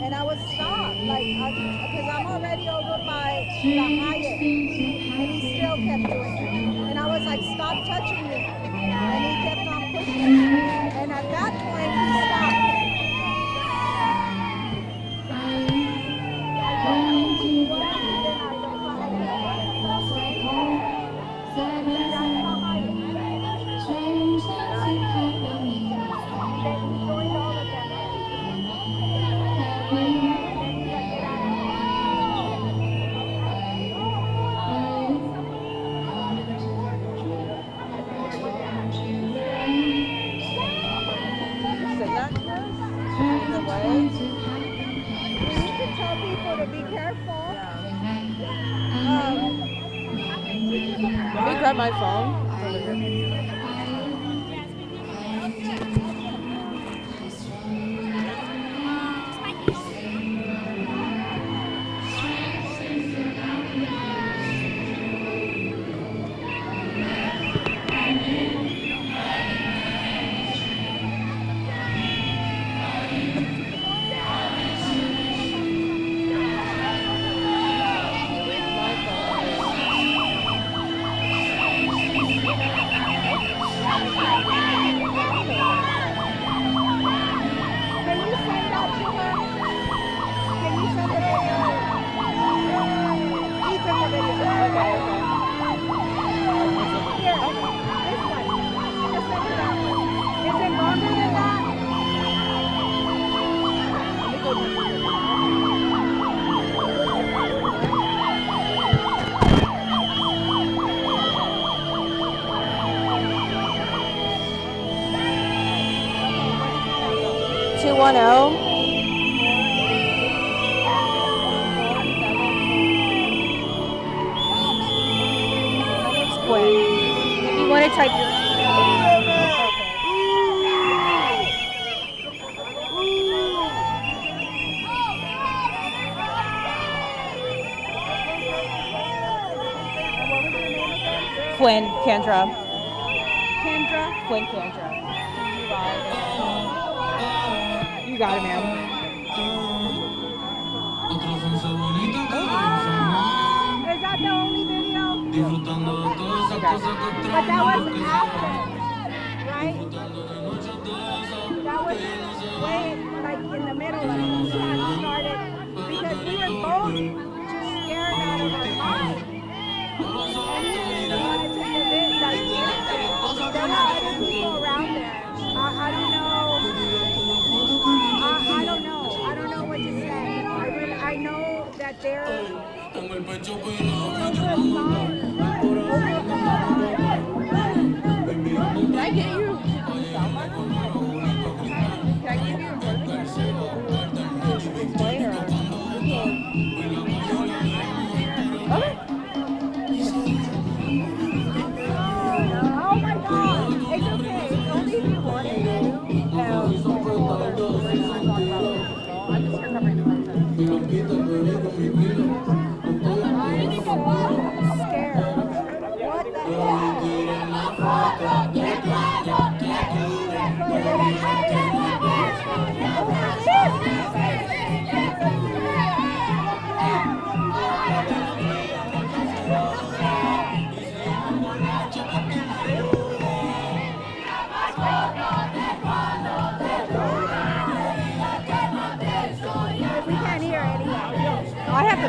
And I was stopped, like, because I'm already over by the Hyatt, and he still kept doing it. And I was like, stop touching me. And he kept on pushing. And at that point, he stopped. Let me grab my phone. Quinn, Kendra. Kendra? Quinn, Kendra. You got it, man. Is that the only video? But that was after, right? That was way, like, in the middle of it. She had started, because we were both just scared out of our minds. And he wanted to convince, like, there were other people around there. I don't know. I don't know. I don't know what to say. I know that they're Can I get you? Can I give you Okay. Oh my God! It's okay. It's only if you want it to. I'm just recovering the content. I'm scared. What the hell?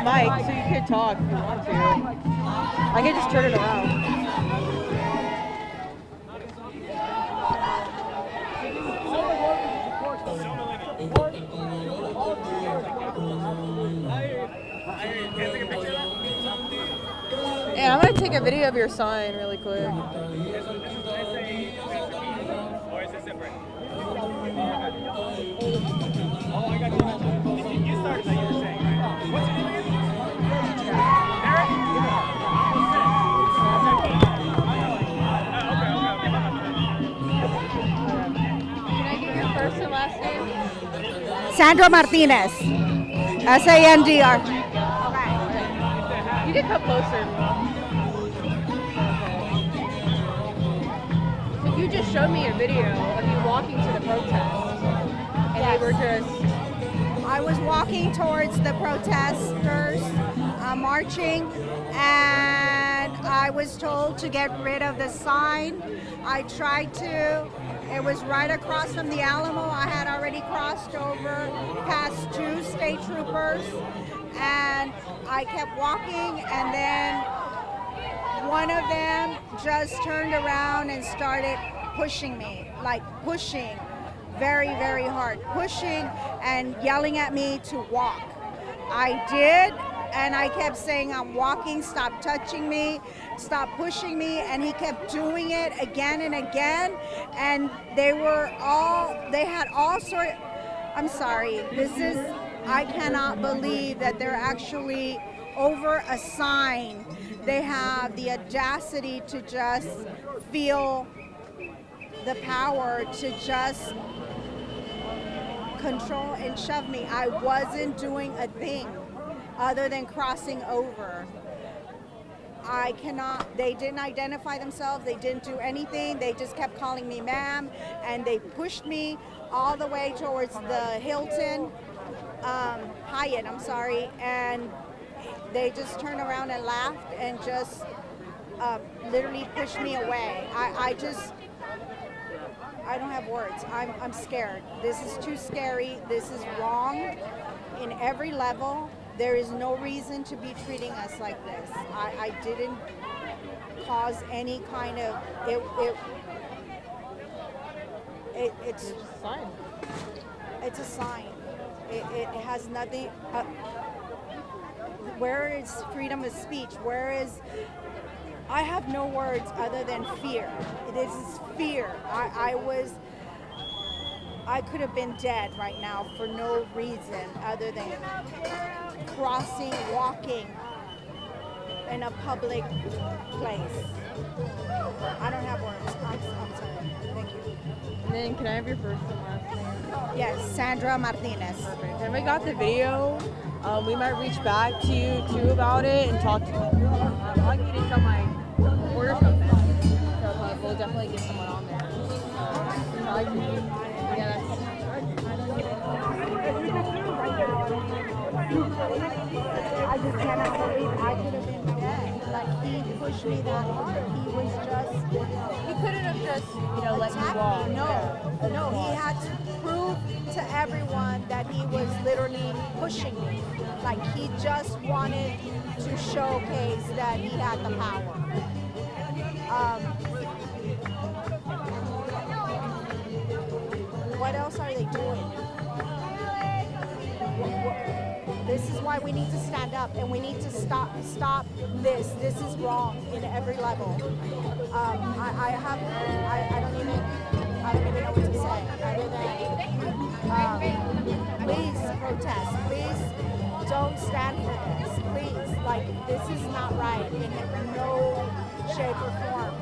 mic so you can talk if you want to. I can just turn it around. And I'm gonna take a video of your sign really quick. First and last name? Sandra Martinez. SANDR. You can come closer. So you just showed me a video of you walking to the protest. And Yes. they were just... I was walking towards the protesters marching, and I was told to get rid of the sign. I tried to. It was right across from the Alamo. I had already crossed over past 2 state troopers, and I kept walking, and then one of them just turned around and started pushing me, like pushing very, very hard, pushing and yelling at me to walk. I did, and I kept saying, I'm walking, stop touching me, stop pushing me, and he kept doing it again and again, and they had all sort, I'm sorry, I cannot believe that they're actually over a sign. They have the audacity to just feel the power to just control and shove me. I wasn't doing a thing other than crossing over. They didn't identify themselves, they didn't do anything, they just kept calling me ma'am, and they pushed me all the way towards the Hilton, Hyatt, I'm sorry, and they just turned around and laughed and just literally pushed me away. I don't have words. I'm scared. This is too scary. This is wrong in every level. There is no reason to be treating us like this. I didn't cause any kind of it's a sign. It's a sign. It has nothing. Where is freedom of speech? Where is? I have no words other than fear. This is fear. I could have been dead right now for no reason other than walking in a public place. I don't have words. I'm sorry. Thank you. And then can I have your first and last name? Yes, Sandra Martinez. Perfect. And we got the video. We might reach back to you too about it and talk to you. I'll get it on my order something. So we'll definitely get someone on there. Try to. Yeah, I just cannot believe I could have been dead. Like, he pushed me that hard. He was just... He couldn't have just, let you walk. No, he had to prove to everyone that he was literally pushing me. Like, he just wanted to showcase that he had the power. What else are they doing? This is why we need to stand up, and we need to stop this. This is wrong in every level. I don't even know what to say other than please protest. Please don't stand for this. Please, this is not right in no shape or form.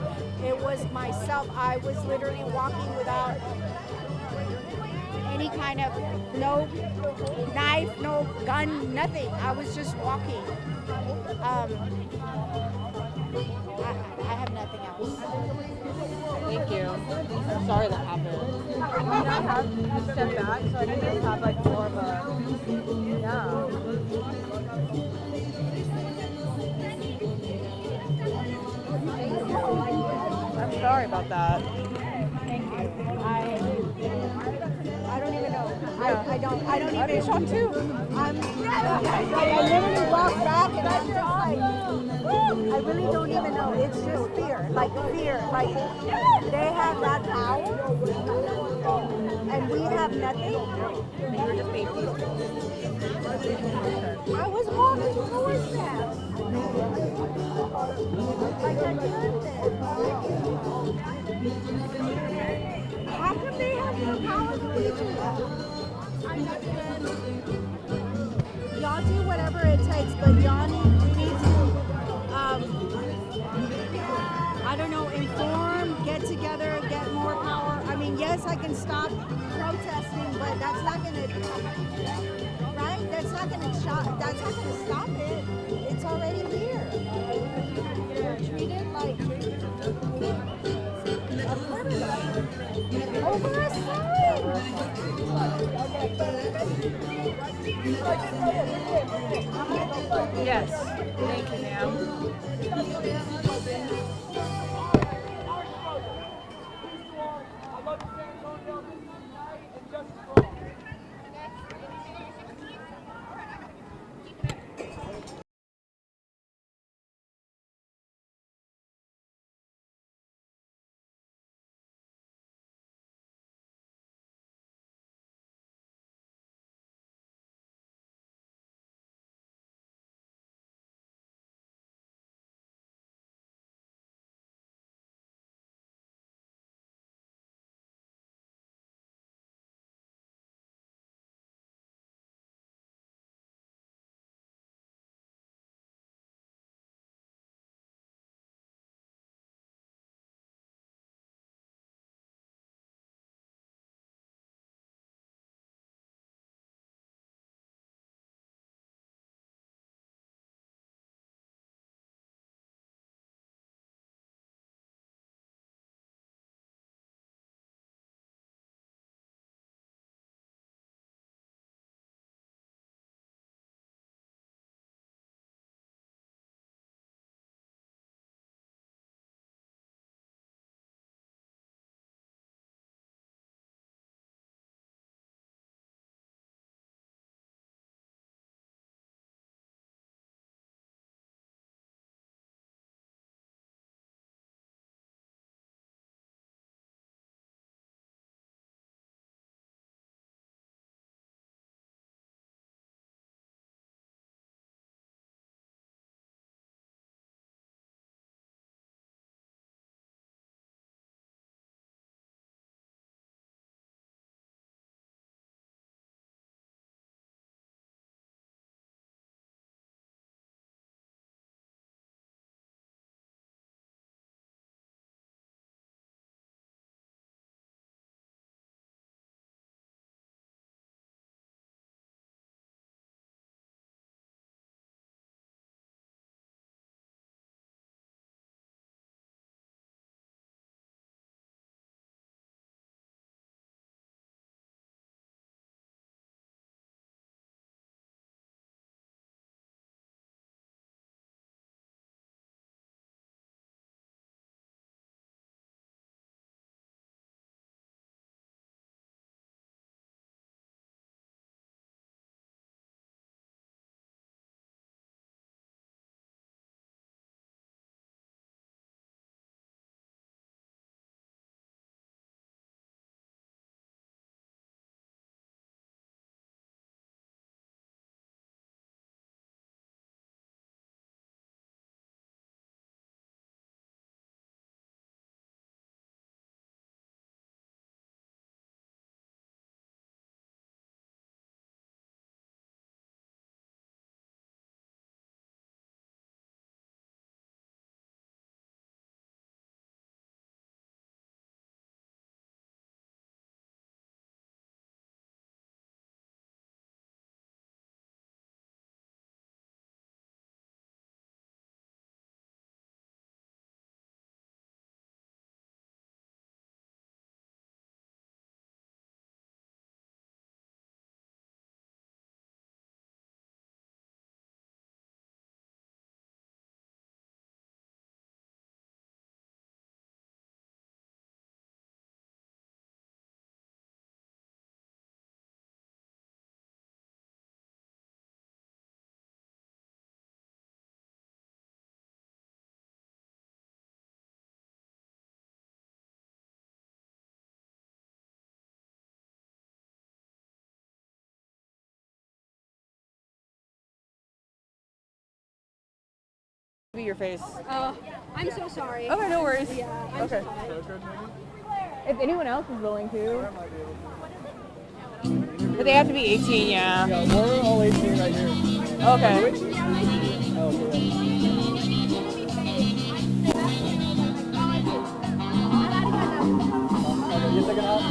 It was myself. I was literally walking without any kind of, no knife, no gun, nothing. I was just walking. I have nothing else. Thank you. I'm sorry that happened. I mean, I have to step back, so I can just have more of a, I'm sorry about that. Thank you. I don't even know. I don't even. I'd be shocked too. I literally walked back and I'm just like, I really don't even know. It's just fear. Like, they have that power and we have nothing. You were just being I was walking towards them. Like I couldn't. How come they have more power than we do? Y'all do whatever it takes, but y'all need to, I don't know, inform, get together, get more power. I mean, yes, I can stop protesting, but that's not gonna, right? That's not gonna stop it. It's already here. We're treated like a criminal over a sign. Yes. Thank you, ma'am. Be your face. I'm so sorry. Okay, no worries. Yeah, I'm okay. so sorry. If anyone else is willing to. But they have to be 18, yeah. Yeah, we're all 18 right here. Okay. You take it out?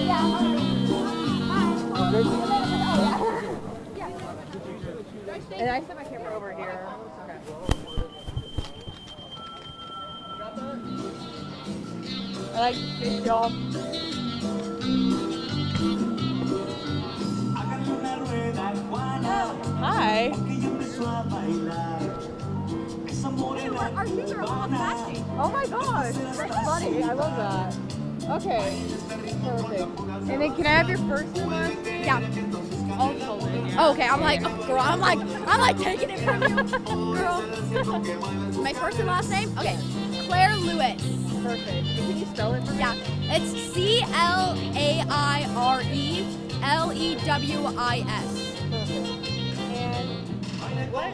And I set my camera over here. Okay. I like this job. Hi. Our shoes are all matching. Oh my gosh, that's funny. I love that. Okay, perfect. And then can I have your first and last name? Yeah. I'll hold it. Yeah. Oh, okay, I'm like, oh, girl, I'm like taking it from you, girl. My first and last name? Okay, Claire Lewis. Perfect. And can you spell it for me? Yeah, it's CLAIRELEWIS. Perfect. And what?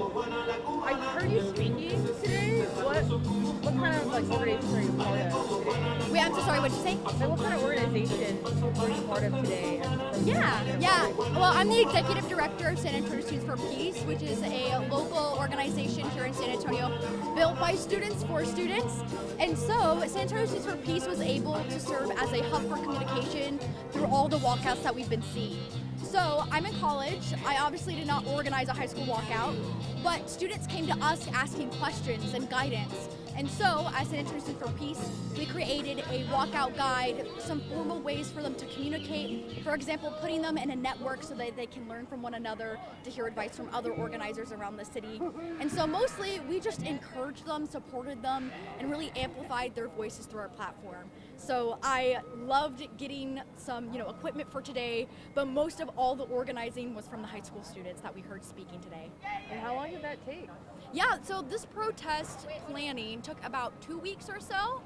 I heard you speaking today. What kind of like organization are you part of today? Wait, I'm so sorry, what'd you say? Like, what kind of organization were you part of today? Yeah. Well, I'm the executive director of San Antonio Students for Peace, which is a local organization here in San Antonio built by students for students. And so San Antonio Students for Peace was able to serve as a hub for communication through all the walkouts that we've been seeing. So I'm in college. I obviously did not organize a high school walkout, but students came to us asking questions and guidance. And so, as San Antonio Students for Peace, we created a walkout guide, some formal ways for them to communicate. For example, putting them in a network so that they can learn from one another, to hear advice from other organizers around the city. And so mostly, we just encouraged them, supported them, and really amplified their voices through our platform. So I loved getting some, equipment for today, but most of all the organizing was from the high school students that we heard speaking today. And how long did that take? Yeah, so this protest planning took about 2 weeks or so.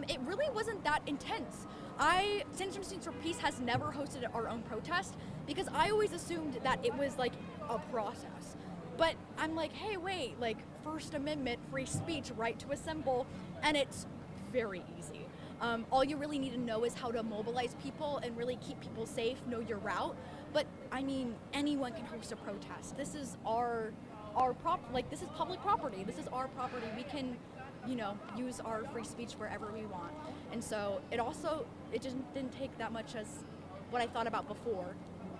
It really wasn't that intense. San Antonio Students for Peace has never hosted our own protest because I always assumed that it was like a process. But I'm like, hey, wait, like First Amendment, free speech, right to assemble, and it's very easy. All you really need to know is how to mobilize people and really keep people safe, know your route. But I mean, anyone can host a protest. This is this is public property. This is our property. We can, use our free speech wherever we want. And so it just didn't take that much as what I thought about before.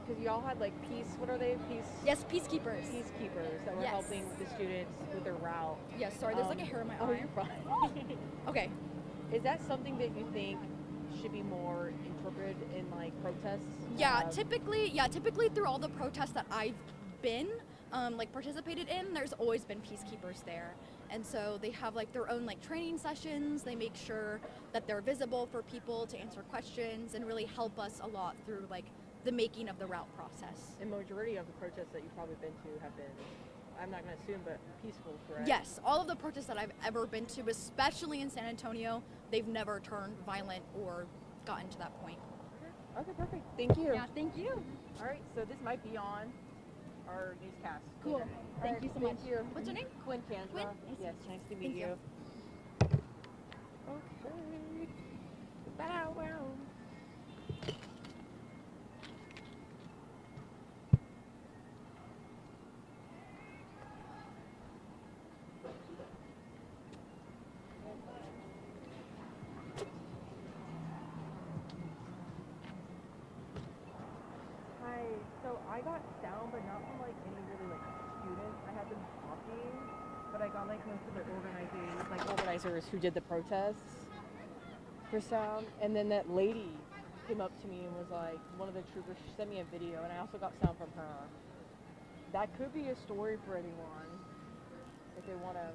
Because y'all had like what are they? Yes, peacekeepers. Peacekeepers that were helping the students with their route. Yes, sorry, there's like a hair in my eye. Oh, you're fine. Okay. Is that something that you think should be more interpreted in like protests? Yeah, typically through all the protests that I've been participated in, there's always been peacekeepers there. And so they have like their own like training sessions. They make sure that they're visible for people to answer questions and really help us a lot through like the making of the route process. The majority of the protests that you've probably been to have been, I'm not going to assume, but peaceful, correct? Yes, all of the protests that I've ever been to, especially in San Antonio, they've never turned violent or gotten to that point. Okay, perfect. Thank you. Yeah, thank you. All right, so this might be on our newscast. Cool. Thank you so much. Thank you. What's your name? Quinn Candra. Quinn? Yes, nice to meet Thank you. Okay. Bow wow. So I got sound, but not from like any really like students. I had them talking, but I got like most of the organizers who did the protests for sound. And then that lady came up to me and was like, one of the troopers, she sent me a video, and I also got sound from her. That could be a story for anyone if they want to.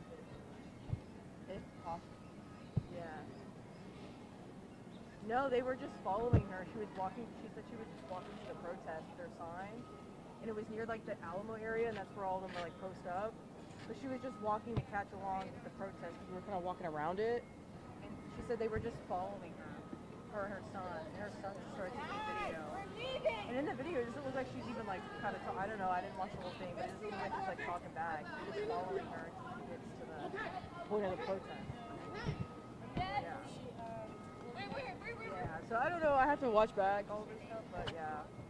If possible, yeah. No, they were just following her. She was walking. She said she was just walking to the protest with her sign, and it was near like the Alamo area, and that's where all of them were like posted up. But she was just walking to catch along with the protest because we were kind of walking around it. And she said they were just following her and her son, and her son just started taking a video. And in the video, it doesn't look like she's even like kind of. I don't know. I didn't watch the whole thing, but it doesn't look like she's like talking back. She's just following her until she gets to the point of the protest. Yeah. Yeah, so I don't know, I have to watch back all this stuff, but yeah.